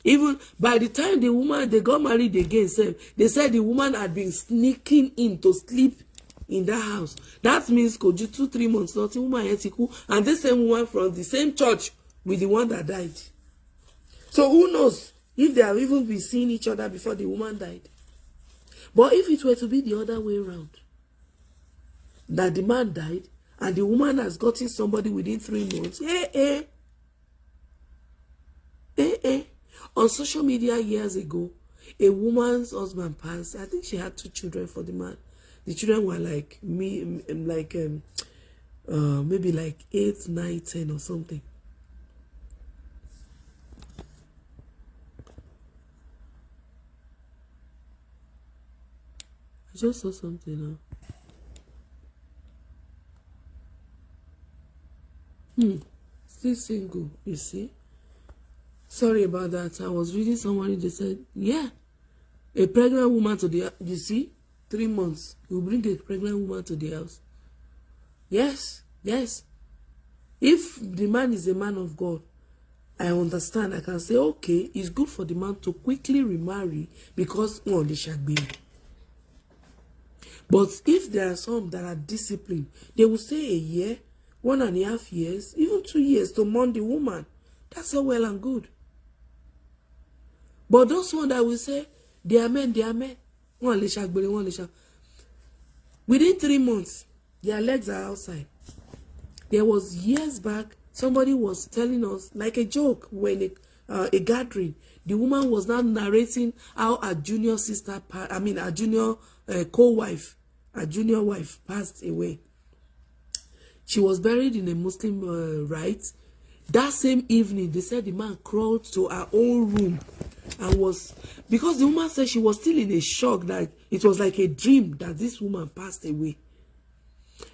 Even by the time the woman, they got married again, they said the woman had been sneaking in to sleep in that house. That means 2-3 months, nothing woman etiku, and the same woman from the same church with the one that died. So who knows if they have even been seeing each other before the woman died. But if it were to be the other way around, that the man died and the woman has gotten somebody within 3 months, on social media years ago, a woman's husband passed. I think she had 2 children for the man. The children were like maybe like 8, 9, 10 or something. I just saw something now. Still single, you see. Sorry about that. I was reading somebody, they said, yeah, a pregnant woman to the, you see, 3 months, you bring a pregnant woman to the house. Yes, yes. If the man is a man of God, I understand. I can say, okay, it's good for the man to quickly remarry because they shall be. But if there are some that are disciplined, they will say a year, 1.5 years, even 2 years to mourn the woman. That's all well and good. But those ones that will say, they are men, they are men. Within 3 months, their legs are outside. There was years back, somebody was telling us, like a joke, when a gathering, the woman was now narrating how a junior sister, a junior co-wife, a junior wife passed away. She was buried in a Muslim rite. That same evening, they said the man crawled to her own room and was, because the woman said she was still in a shock that it was like a dream that this woman passed away.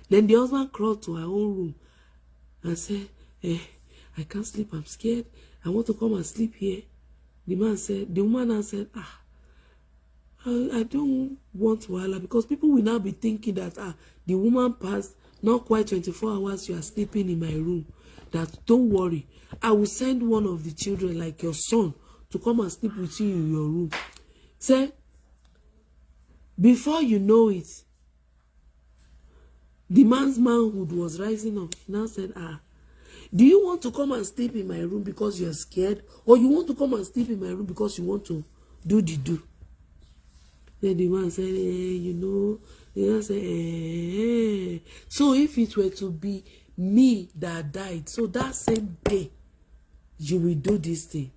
Then the husband crawled to her own room and said, I can't sleep, I'm scared. I want to come and sleep here. The woman now said, I don't want wahala, because people will now be thinking that the woman passed, not quite 24 hours, you are sleeping in my room. That don't worry, I will send one of the children, like your son, to come and sleep with you in your room. Say, before you know it, the man's manhood was rising up. He now said, do you want to come and sleep in my room because you're scared, or you want to come and sleep in my room because you want to do the do? Then the man said, the man said, So if it were to be me that died, so that same day, you will do this thing.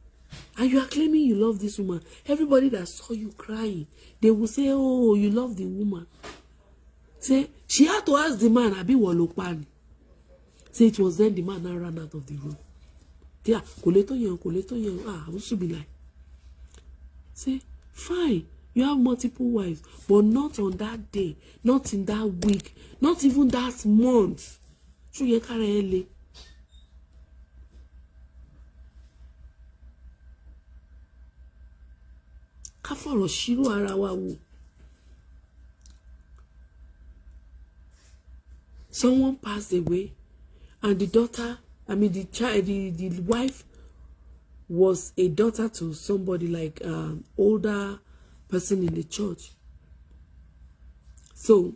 And you are claiming you love this woman. Everybody that saw you crying, they will say, oh, you love the woman. Say, she had to ask the man, Abi Wolopan. Say, it was then the man now ran out of the room. Yeah, I will be like, say, fine, you have multiple wives, but not on that day, not in that week, not even that month. Someone passed away, and the daughter, the child, the wife was a daughter to somebody like older person in the church. So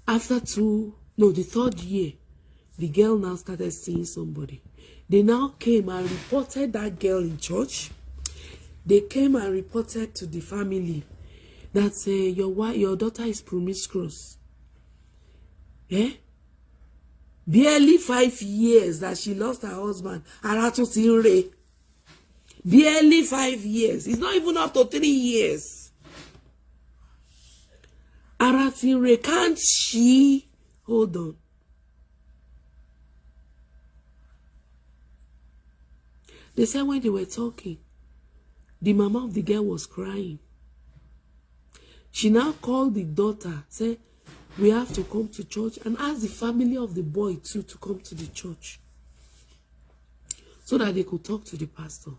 after the third year, the girl now started seeing somebody. They now came and reported that girl in church. They came and reported to the family that your daughter is promiscuous. Yeah? Barely 5 years that she lost her husband. Barely 5 years. It's not even up to 3 years. Can't she? Hold on. They said when they were talking, the mama of the girl was crying. She now called the daughter, said, we have to come to church, and asked the family of the boy too to come to the church so that they could talk to the pastor.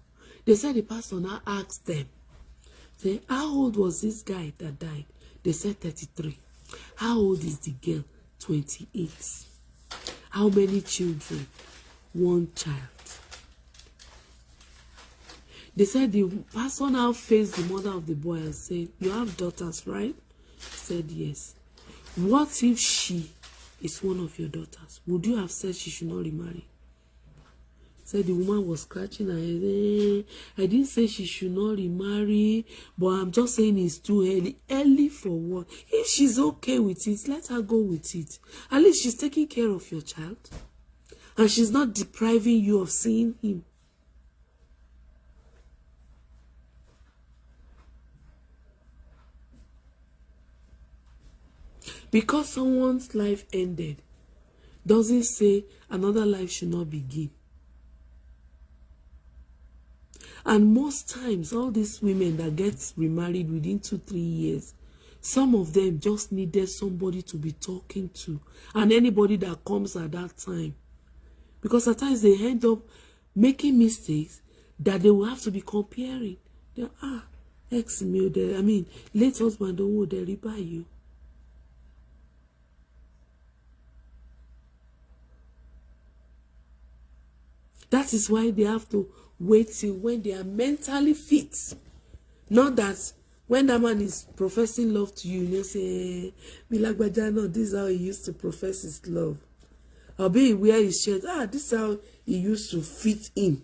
They said the pastor now asked them, say, how old was this guy that died? They said 33. How old is the girl? 28. How many children? 1 child. They said the pastor now faced the mother of the boy and said, you have daughters, right? She said, yes. What if she is one of your daughters? Would you have said she should not remarry? Said the woman was scratching her head. I didn't say she should not remarry, but I'm just saying it's too early. Early for what? If she's okay with it, let her go with it. At least she's taking care of your child. And she's not depriving you of seeing him. Because someone's life ended doesn't say another life should not begin. And most times, all these women that get remarried within 2-3 years, some of them just needed somebody to be talking to, and anybody that comes at that time. Because at times they end up making mistakes that they will have to be comparing. They're, ex-male, late husband, oh, they rebuy you. That is why they have to wait till when they are mentally fit. Not that when that man is professing love to you, you say, no, this is how he used to profess his love. Or be wear his shirt, this is how he used to fit in.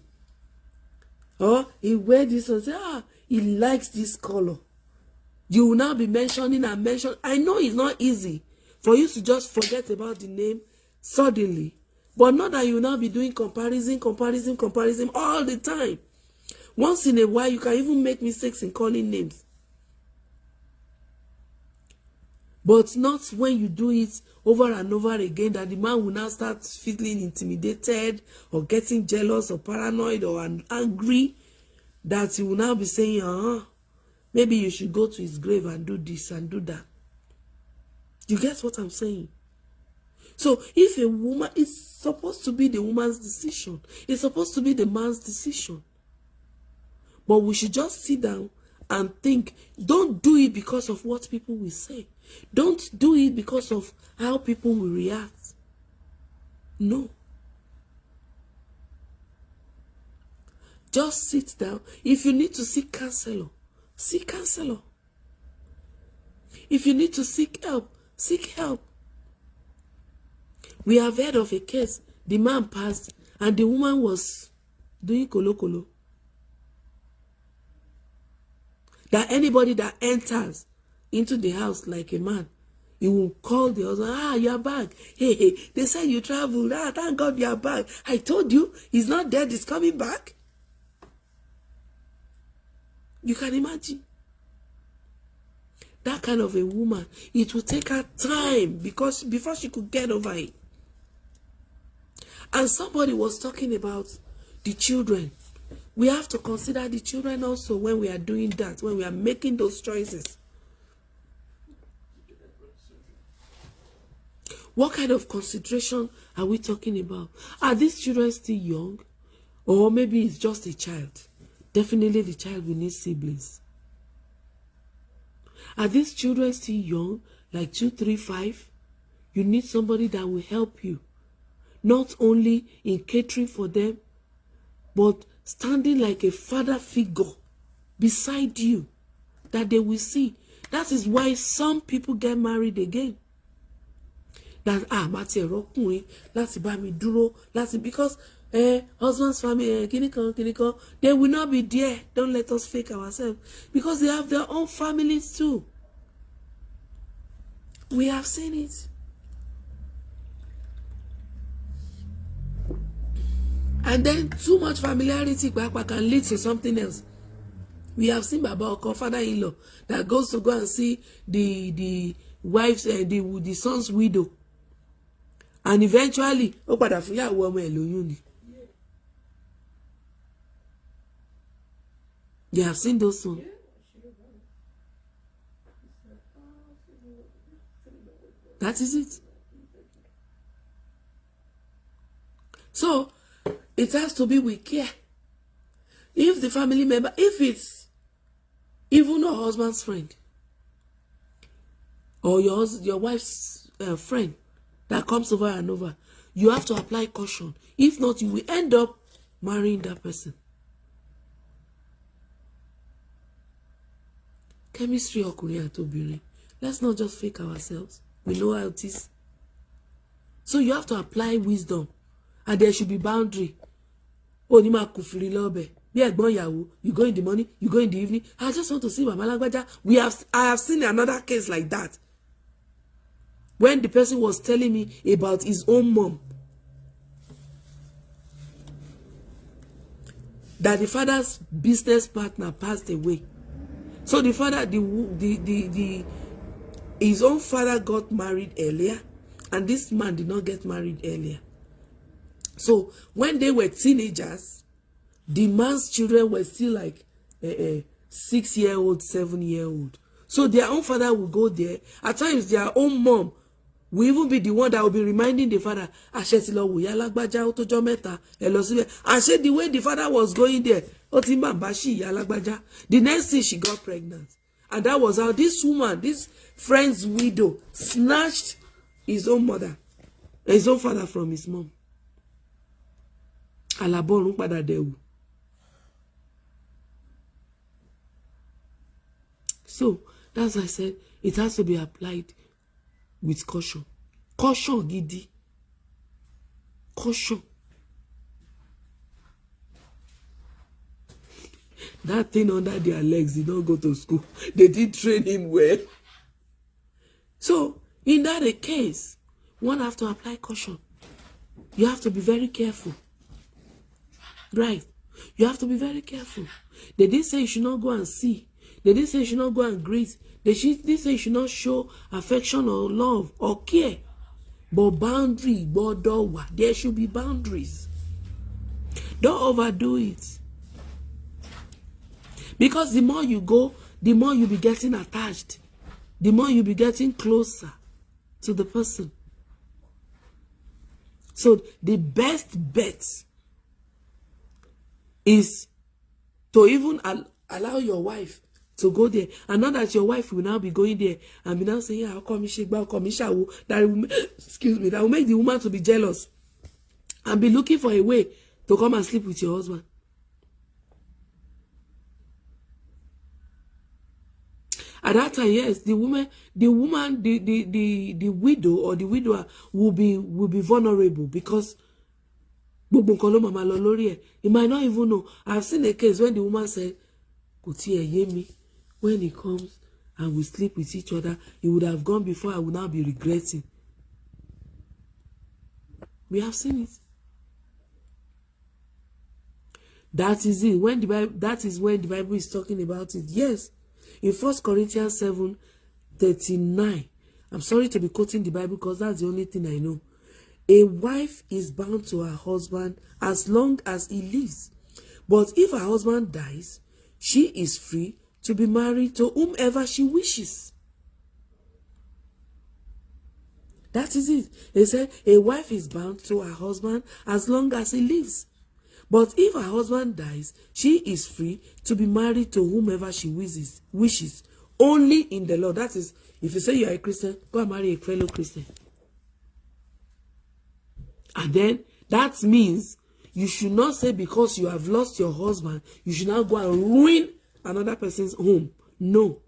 Or he wear this and say, he likes this color. You will now be mentioning and mentioning. I know it's not easy for you to just forget about the name suddenly. But not that you will now be doing comparison all the time. Once in a while, you can even make mistakes in calling names. But not when you do it over and over again, that the man will now start feeling intimidated or getting jealous or paranoid or angry, that he will now be saying, maybe you should go to his grave and do this and do that. You get what I'm saying? So if a woman, it's supposed to be the woman's decision. It's supposed to be the man's decision. But we should just sit down and think. Don't do it because of what people will say. Don't do it because of how people will react. No. Just sit down. If you need to seek counselor, seek counselor. If you need to seek help, seek help. We have heard of a case. The man passed and the woman was doing kolo. That anybody that enters into the house like a man, he will call the husband, you're back. Hey, they said you traveled. Thank God you're back. I told you, he's not dead, he's coming back. You can imagine. That kind of a woman, it will take her time because before she could get over it. And somebody was talking about the children. We have to consider the children also when we are doing that, when we are making those choices. What kind of consideration are we talking about? Are these children still young? Or maybe it's just a child. Definitely the child will need siblings. Are these children still young, like 2, 3, 5? You need somebody that will help you. Not only in catering for them, but standing like a father figure beside you that they will see. That is why some people get married again. That because husband's family, they will not be there. Don't let us fake ourselves, because they have their own families too. We have seen it. And then too much familiarity can lead to something else. We have seen Baba Oko, father-in-law, that goes to go and see the wife's the son's widow, and eventually, you have seen those ones. That is it. So it has to be with care. If the family member, if it's even a husband's friend or your wife's friend that comes over and over, you have to apply caution. If not, you will end up marrying that person. Chemistry ọkùnrin àti obìnrin. Let's not just fake ourselves. We know how it is. So you have to apply wisdom, and there should be boundary. You go in the morning, you go in the evening. I just want to see Mama Lagbaja. I have seen another case like that, when the person was telling me about his own mom, that the father's business partner passed away. So the father, his own father got married earlier, and this man did not get married earlier. So when they were teenagers, the man's children were still like 6-year-old, 7-year-old. So their own father will go there. At times, their own mom will even be the one that will be reminding the father, and the way the father was going there, the next thing she got pregnant. And that was how this woman, this friend's widow, snatched his own mother, his own father from his mom. So that's why I said it has to be applied with caution. Caution, gidi. Caution. That thing under their legs did not go to school. They did train him well. So in that case, one have to apply caution. You have to be very careful. Right? You have to be very careful. They didn't say you should not go and see. They didn't say you should not go and greet. They didn't say you should not show affection or love or care. But boundary, there should be boundaries. Don't overdo it. Because the more you go, the more you'll be getting attached. The more you'll be getting closer to the person. So the best bet is to even allow your wife to go there, and not that your wife will now be going there and be now saying, "How come that will, excuse me, that will make the woman to be jealous and be looking for a way to come and sleep with your husband." At that time, yes, the widow or the widower will be vulnerable, because he might not even know. I've seen a case when the woman said, when he comes and we sleep with each other, he would have gone before, I would now be regretting. We have seen it. That is it. That is when the Bible is talking about it. Yes. In 1 Corinthians 7:39. I'm sorry to be quoting the Bible because that's the only thing I know. A wife is bound to her husband as long as he lives. But if her husband dies, she is free to be married to whomever she wishes. That is it. They said a wife is bound to her husband as long as he lives. But if her husband dies, she is free to be married to whomever she wishes. Only in the Lord. That is, if you say you are a Christian, go and marry a fellow Christian. And then that means you should not say because you have lost your husband, you should now go and ruin another person's home. No.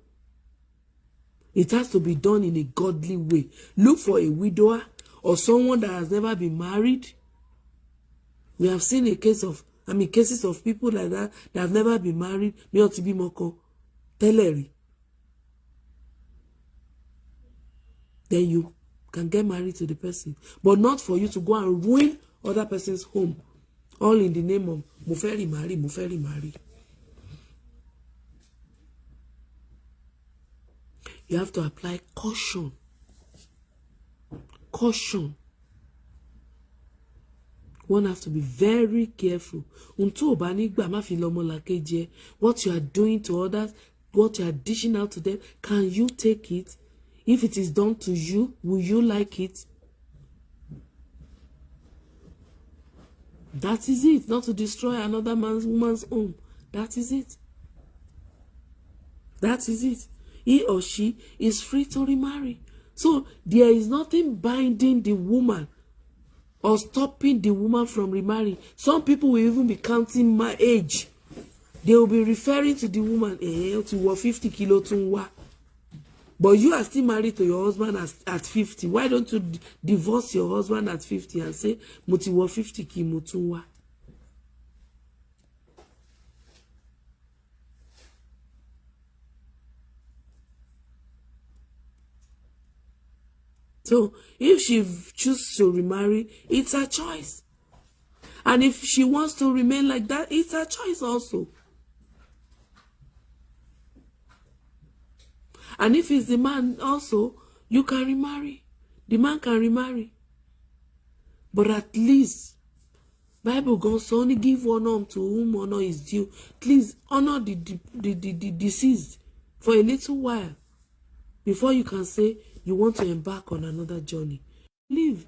It has to be done in a godly way. Look for a widower or someone that has never been married. We have seen cases of people like that have never been married. Then you can get married to the person. But not for you to go and ruin other person's home. All in the name of Muferi marry. You have to apply caution. Caution. One has to be very careful. What you are doing to others, what you are dishing out to them, can you take it? If it is done to you, will you like it? That is it. Not to destroy another woman's home. That is it. That is it. He or she is free to remarry. So there is nothing binding the woman or stopping the woman from remarrying. Some people will even be counting my age. They will be referring to the woman, to 50 kilo tunwa. But you are still married to your husband at 50. Why don't you divorce your husband at 50 and say, Mutiwa 50 ki mutunwa? So if she chooses to remarry, it's her choice. And if she wants to remain like that, it's her choice also. And if it's the man also, you can remarry. The man can remarry. But at least, Bible goes only give honor to whom honor is due. Please honor the deceased for a little while before you can say you want to embark on another journey. Leave.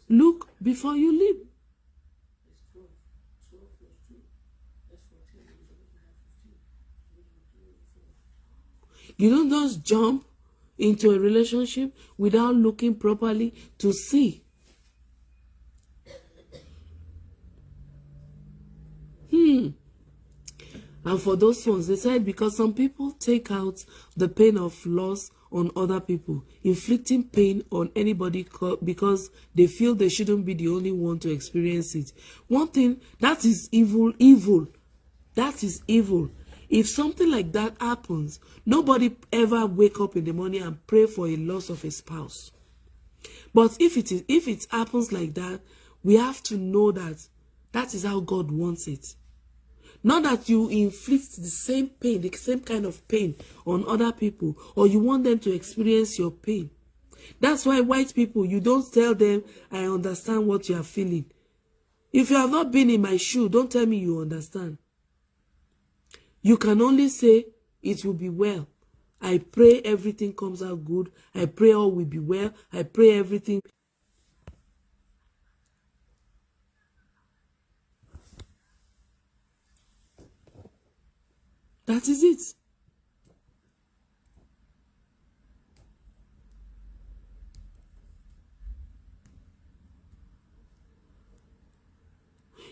Look before you leave. You don't just jump into a relationship without looking properly to see. And for those ones, they said because some people take out the pain of loss on other people, inflicting pain on anybody because they feel they shouldn't be the only one to experience it. One thing, that is evil. That is evil. If something like that happens, nobody ever wake up in the morning and pray for a loss of a spouse. But if it happens like that, we have to know that that is how God wants it. Not that you inflict the same pain, the same kind of pain on other people, or you want them to experience your pain. That's why white people, you don't tell them, I understand what you are feeling. If you have not been in my shoe, don't tell me you understand. You can only say, it will be well. I pray everything comes out good. I pray all will be well. I pray everything. That is it.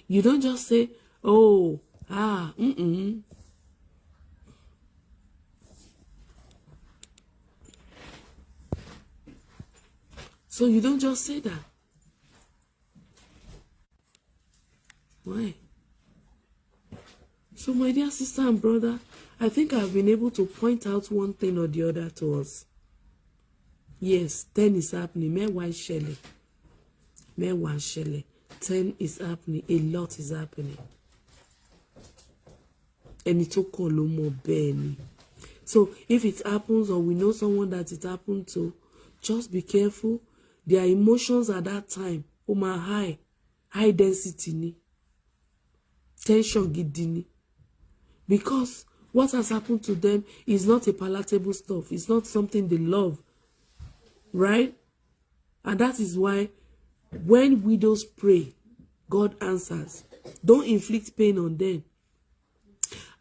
You don't just say, oh, So you don't just say that. Why? So my dear sister and brother, I think I've been able to point out one thing or the other to us. Yes, 10 is happening. Meanwhile, Shelley. 10 is happening. A lot is happening. And it took all more Benny. So if it happens or we know someone that it happened to, just be careful. Their emotions at that time, high density ni. Tension gidini. Because what has happened to them is not a palatable stuff. It's not something they love. Right? And that is why when widows pray, God answers. Don't inflict pain on them.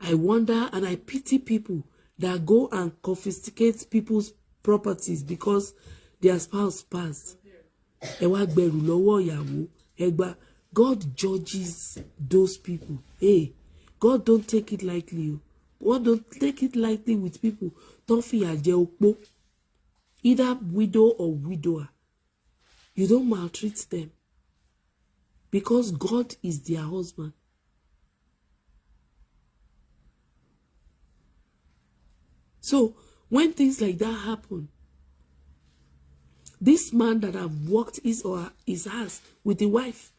I wonder and I pity people that go and confiscate people's properties because their spouse passed. wá gbẹrù lọ́wọ́ ìyàwó, ẹ gbà. God judges those people. Hey, God don't take it lightly. God don't take it lightly with people. Don't fìyà jẹ opó, either widow or widower. You don't maltreat them because God is their husband. So when things like that happen, this man that have worked his or his house with the wife,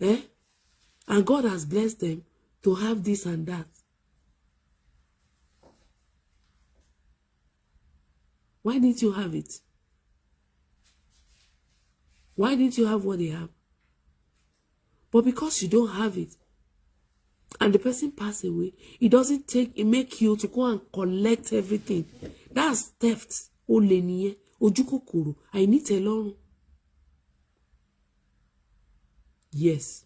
and God has blessed them to have this and that. Why didn't you have it? Why didn't you have what they have? But because you don't have it, and the person passed away, it doesn't make you to go and collect everything. That's theft. Oleniye, ojukokoro, I need to learn. Yes.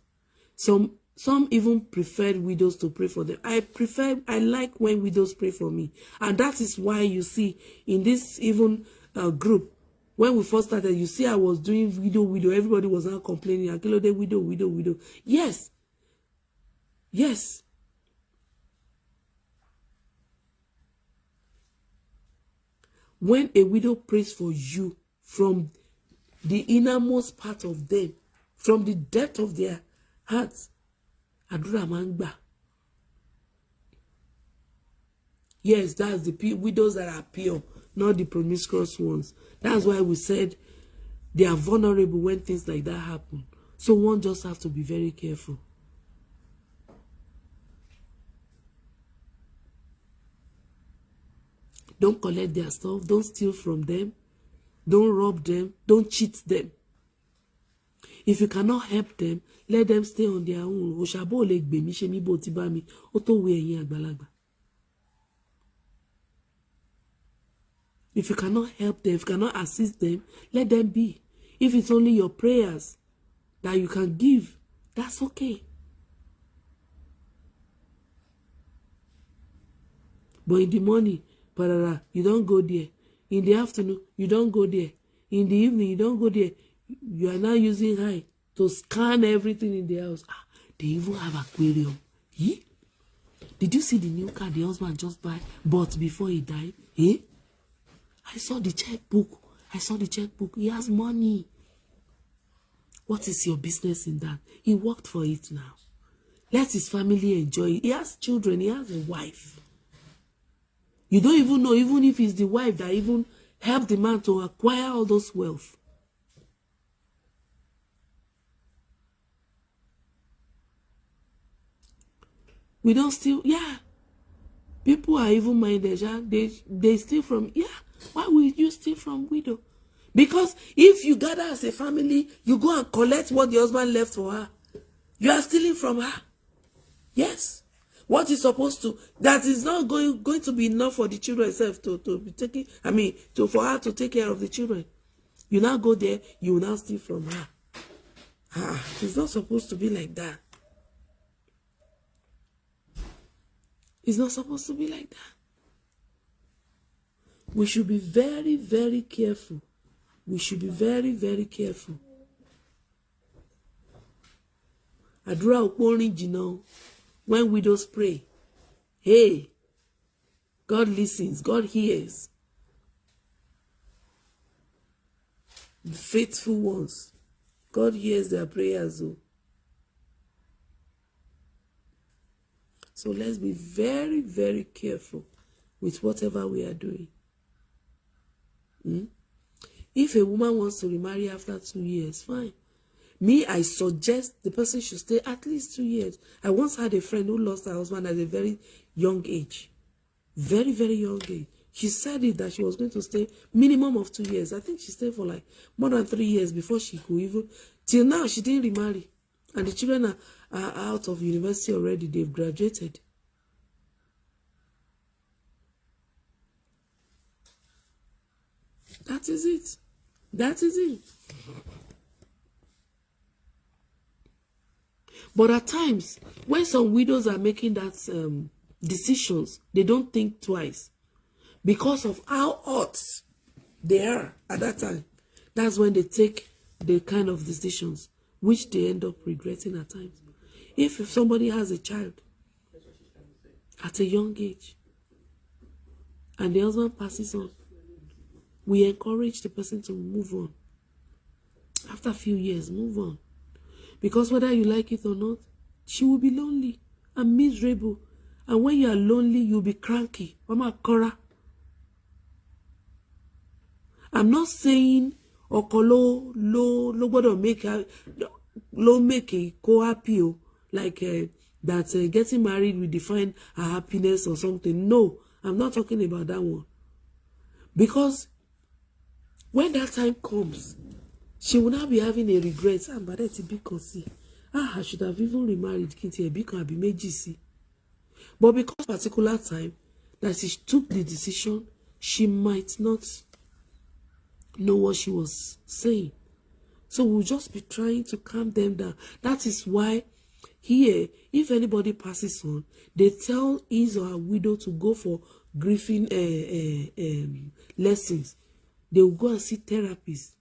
Some even preferred widows to pray for them. I like when widows pray for me. And that is why you see in this even group, when we first started, you see I was doing widow. Everybody was now complaining. Akilode, widow. Yes. Yes. When a widow prays for you from the innermost part of them, from the depth of their hearts, àdúrà máa ń gbà. Yes, that's the widows that are pure, not the promiscuous ones. That's why we said they are vulnerable when things like that happen. So one just have to be very careful. Don't collect their stuff. Don't steal from them. Don't rob them. Don't cheat them. If you cannot help them, let them stay on their own. Oshabo le gbe mi se mi bo ti ba mi. O to we eyin agbalagba. If you cannot help them, if you cannot assist them, let them be. If it's only your prayers that you can give, that's okay. But in the morning, you don't go there. In the afternoon, you don't go there. In the evening, you don't go there. You are now using eye to scan everything in the house. They even have aquarium. Did you see the new car the husband just bought before he died? I saw the checkbook. He has money. What is your business in that? He worked for it now. Let his family enjoy it. He has children. He has a wife. You don't even know, even if it's the wife that even helped the man to acquire all those wealth. We don't steal. Yeah. People are even minded. They steal from. Yeah. Why would you steal from widow? Because if you gather as a family, you go and collect what the husband left for her. You are stealing from her. Yes. What is supposed to, that is not going to be enough for the children itself to be taking, for her to take care of the children. You now go there, you will now steal from her. It's not supposed to be like that. It's not supposed to be like that. We should be very, very careful. We should be very, very careful. Àdúrà òpó rìn jìnnà. When widows pray, hey, God listens, God hears. The faithful ones, God hears their prayers. So let's be very, very careful with whatever we are doing. If a woman wants to remarry after 2 years, fine. Me, I suggest the person should stay at least 2 years. I once had a friend who lost her husband at a very young age. Very, very young age. She said it that she was going to stay minimum of 2 years. I think she stayed for like more than 3 years before she could even... Till now, she didn't remarry. And the children are out of university already. They've graduated. That is it. That is it. But at times, when some widows are making that decisions, they don't think twice. Because of how hot they are at that time. That's when they take the kind of decisions which they end up regretting at times. If somebody has a child at a young age and the husband passes on, we encourage the person to move on. After a few years, move on. Because whether you like it or not, she will be lonely and miserable. And when you are lonely, you'll be cranky. Mama Kora. I'm not saying okolo lo gbọ́dọ̀ make a co-happy like that getting married will define her happiness or something. No, I'm not talking about that one. Because when that time comes, she will not be having a regret. I should have even remarried. But because particular time that she took the decision, she might not know what she was saying. So we'll just be trying to calm them down. That is why here, if anybody passes on, they tell his or her widow to go for grieving lessons. They will go and see therapists,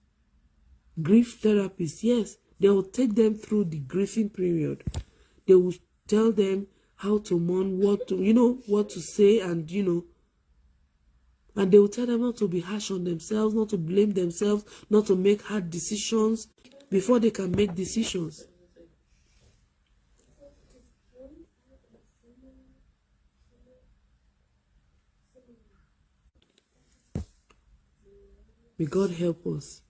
grief therapists. Yes, they will take them through the grieving period. They will tell them how to mourn, what to say, and and they will tell them not to be harsh on themselves, not to blame themselves, not to make hard decisions before they can make decisions. May God help us.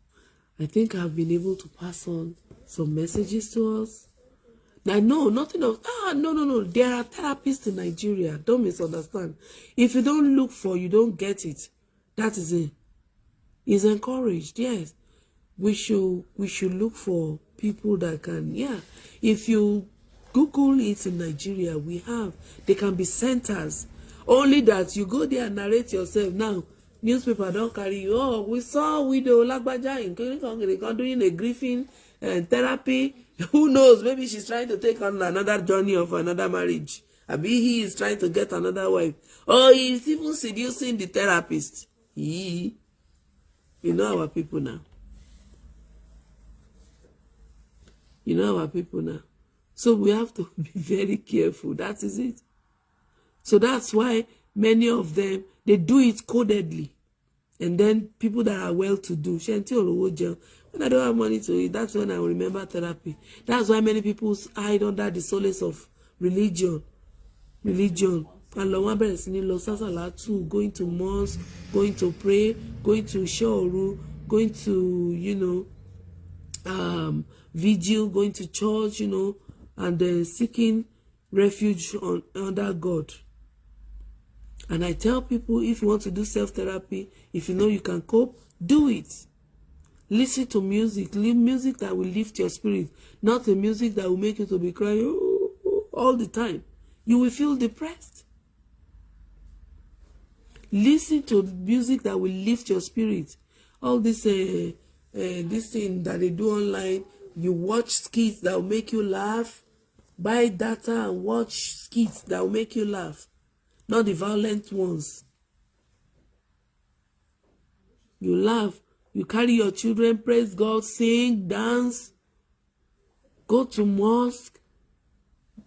I think I've been able to pass on some messages to us. Now, no, nothing of, no. There are therapists in Nigeria. Don't misunderstand. If you don't look for, you don't get it. That is it. It's encouraged, yes. We should look for people that can, yeah. If you Google it in Nigeria, they can be centers. Only that you go there and narrate yourself. Now, newspaper don't carry you. Oh, we saw widow Lagbaja in doing a grieving therapy. Who knows? Maybe she's trying to take on another journey of another marriage. Maybe he is trying to get another wife. Or he's even seducing the therapist. You know our people now. You know our people now. So we have to be very careful. That is it. So that's why many of them, they do it codedly. And then people that are well-to-do, when I don't have money to eat, that's when I will remember therapy. That's why many people hide under the solace of religion. And going to mosque, going to pray, going to shoru, going to, vigil, going to church, and then seeking refuge under God. And I tell people, if you want to do self-therapy, if you know you can cope, do it. Listen to music. Music that will lift your spirit. Not the music that will make you to be crying all the time. You will feel depressed. Listen to music that will lift your spirit. All this thing that they do online, you watch skits that will make you laugh. Buy data and watch skits that will make you laugh. Not the violent ones. You laugh. You carry your children, praise God, sing, dance, go to mosque,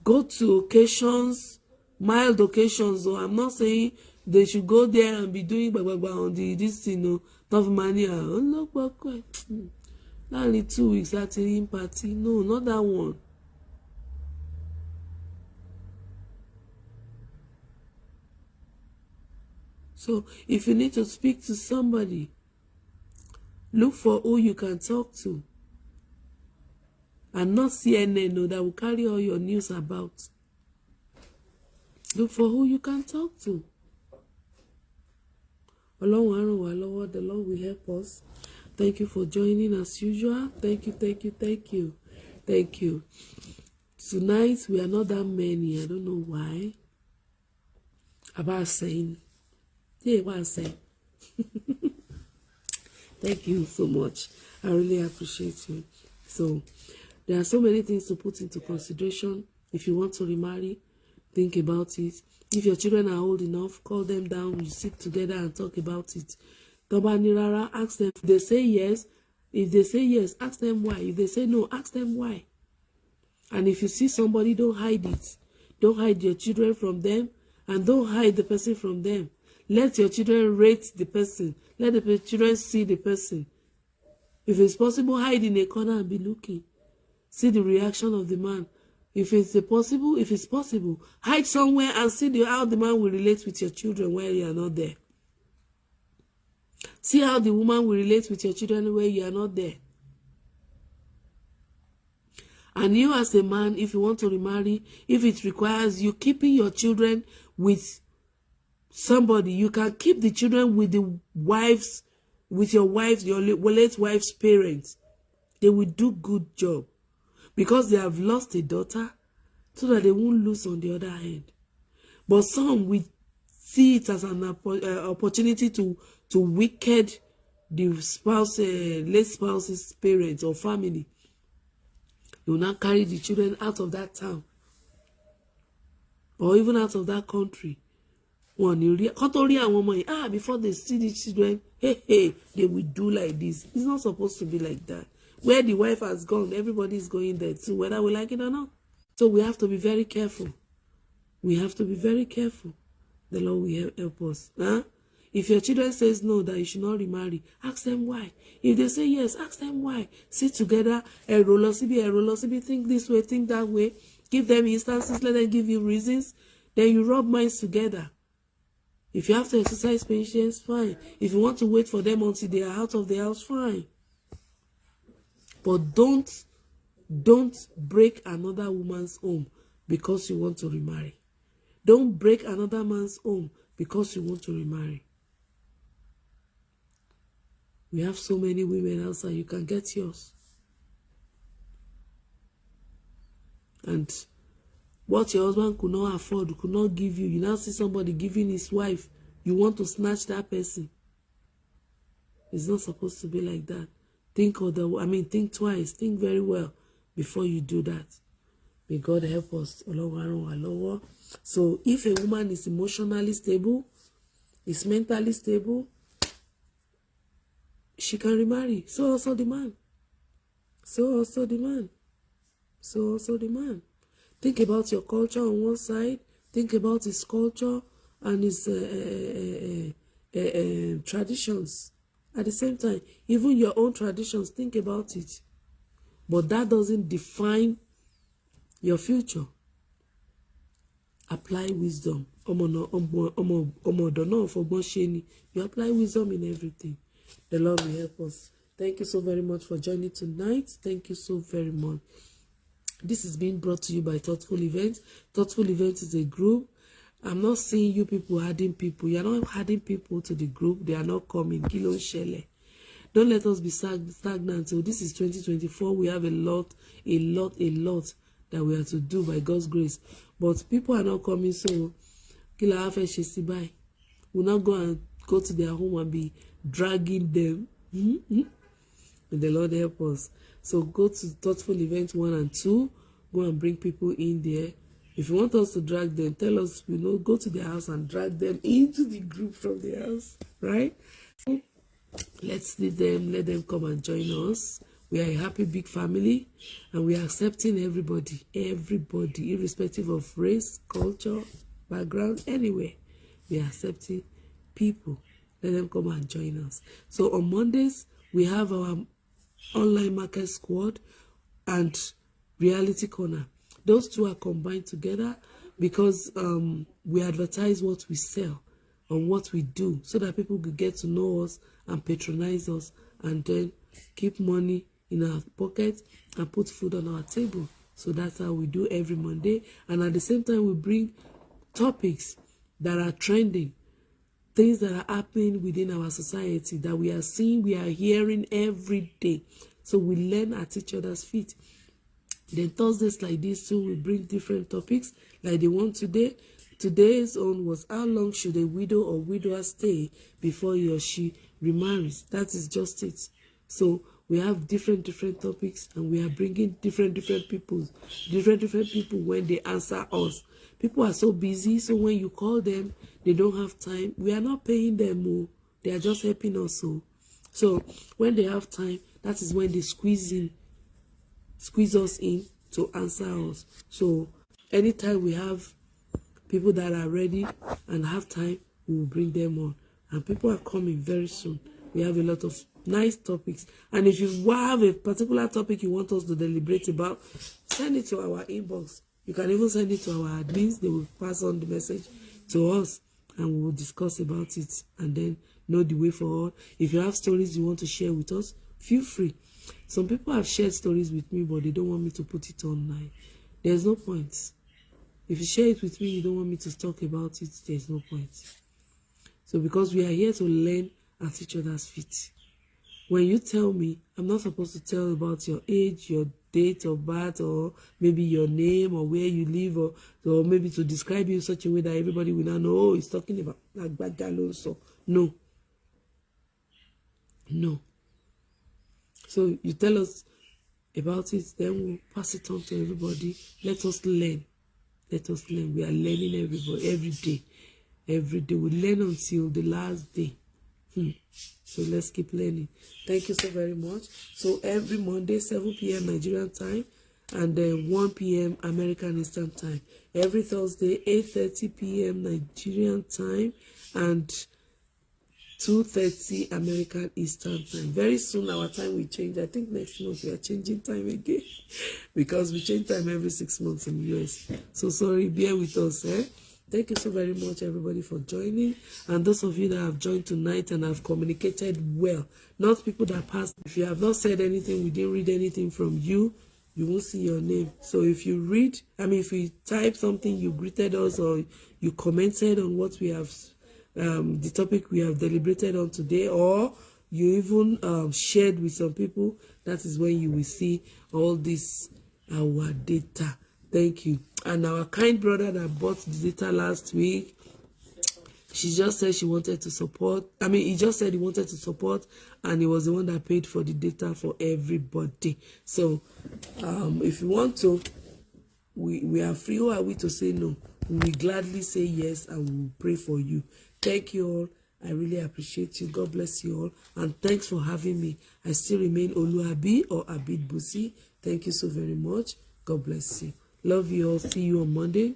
go to occasions, mild occasions. So I'm not saying they should go there and be doing on this tough mania. Oh, look, not only 2 weeks at a party. No, not that one. So if you need to speak to somebody, look for who you can talk to. And not CNN that will carry all your news about. Look for who you can talk to. The Lord will help us. Thank you for joining as usual. Thank you. Tonight we are not that many. I don't know why. About saying. Yeah, what I'm saying. Thank you so much. I really appreciate you. So there are so many things to put into consideration. If you want to remarry, think about it. If your children are old enough, call them down. You sit together and talk about it. Ask them. If they say yes, If they say yes, ask them why. If they say no, ask them why. And if you see somebody, don't hide it. Don't hide your children from them, and don't hide the person from them. Let your children rate the person. Let the children see the person. If it's possible, hide in a corner and be looking. See the reaction of the man. If it's possible, hide somewhere and see how the man will relate with your children while you are not there. See how the woman will relate with your children where you are not there. And you as a man, if you want to remarry, if it requires you keeping your children with somebody, you can keep the children with the wives, with your wives, your late wife's parents. They will do good job because they have lost a daughter, so that they won't lose on the other hand. But some will see it as an opportunity to wicked the spouse, late spouse's parents or family. You will not carry the children out of that town or even out of that country. Before they see the children, hey, they will do like this. It's not supposed to be like that. Where the wife has gone, everybody is going there too, whether we like it or not. So we have to be very careful. We have to be very careful. The Lord will help us. If your children says no, that you should not remarry, ask them why. If they say yes, ask them why. Sit together, think this way, think that way. Give them instances, let them give you reasons. Then you rub minds together. If you have to exercise patience, fine. If you want to wait for them until they are out of the house, fine. But don't break another woman's home because you want to remarry. Don't break another man's home because you want to remarry. We have so many women outside, you can get yours. And what your husband could not afford, could not give you, you now see somebody giving his wife, you want to snatch that person. It's not supposed to be like that. Think twice, think very well before you do that. May God help us. So if a woman is emotionally stable, is mentally stable, she can remarry. So also the man. Think about your culture on one side. Think about his culture and his traditions. At the same time, even your own traditions, think about it. But that doesn't define your future. Apply wisdom. You apply wisdom in everything. The Lord will help us. Thank you so very much for joining tonight. Thank you so very much. This is being brought to you by Thoughtful Events. Thoughtful Events is a group. I'm not seeing you people adding people. You're not adding people to the group. They are not coming. Kilo Shele. Don't let us be stagnant. So this is 2024. We have a lot that we have to do by God's grace. But people are not coming. So Kila Afe Shesibai. We'll not go to their home and be dragging them. May the Lord help us. So go to Thoughtful Event 1 and 2. Go and bring people in there. If you want us to drag them, tell us, go to their house and drag them into the group from the house, right? Let's lead them, let them come and join us. We are a happy big family, and we are accepting everybody, irrespective of race, culture, background, anywhere. We are accepting people. Let them come and join us. So on Mondays, we have our online market squad and reality corner. Those two are combined together because we advertise what we sell and what we do so that people could get to know us and patronize us and then keep money in our pocket and put food on our table. So that's how we do every Monday. And at the same time, we bring topics that are trending, things that are happening within our society that we are seeing, we are hearing every day. So we learn at each other's feet. Then Thursdays like this too, we bring different topics like the one today. Today's own was how long should a widow or widower stay before he or she remarries? That is just it. So we have different topics, and we are bringing different people when they answer us. People are so busy, so when you call them, they don't have time. We are not paying them more. They are just helping us. So when they have time, that is when they squeeze us in to answer us. So anytime we have people that are ready and have time, we will bring them on. And people are coming very soon. We have a lot of nice topics. And if you have a particular topic you want us to deliberate about, send it to our inbox. You can even send it to our admins. They will pass on the message to us, and we will discuss about it and then know the way forward. If you have stories you want to share with us, feel free. Some people have shared stories with me, but they don't want me to put it online. There's no point. If you share it with me, you don't want me to talk about it, there's no point. So because we are here to learn at each other's feet. When you tell me, I'm not supposed to tell about your age, your date of birth, or maybe your name, or where you live, or maybe to describe you in such a way that everybody will now know, oh, he's talking about like Badalo. So no. No. So you tell us about it, then we'll pass it on to everybody. Let us learn. Let us learn. We are learning every day. Every day. We learn until the last day. So let's keep learning. Thank you so very much. So every Monday, 7 p.m. Nigerian time, and then 1 p.m. American Eastern time. Every Thursday, 8:30 p.m. Nigerian time, and 2:30 American Eastern time. Very soon our time will change. I think next month we are changing time again because we change time every 6 months in the US. So sorry, bear with us. Thank you so very much, everybody, for joining. And those of you that have joined tonight and have communicated well, not people that passed. If you have not said anything, we didn't read anything from you, you won't see your name. So if you read, if you type something, you greeted us or you commented on what we have, the topic we have deliberated on today, or you even shared with some people, that is when you will see all this, our data. Thank you. And our kind brother that bought the data last week, she just said she wanted to support. He just said he wanted to support, and he was the one that paid for the data for everybody. So if you want to, we are free. Who are we to say no? We will gladly say yes, and we will pray for you. Thank you all. I really appreciate you. God bless you all. And thanks for having me. I still remain Oluabi or Abid Busi. Thank you so very much. God bless you. Love you all. See you on Monday.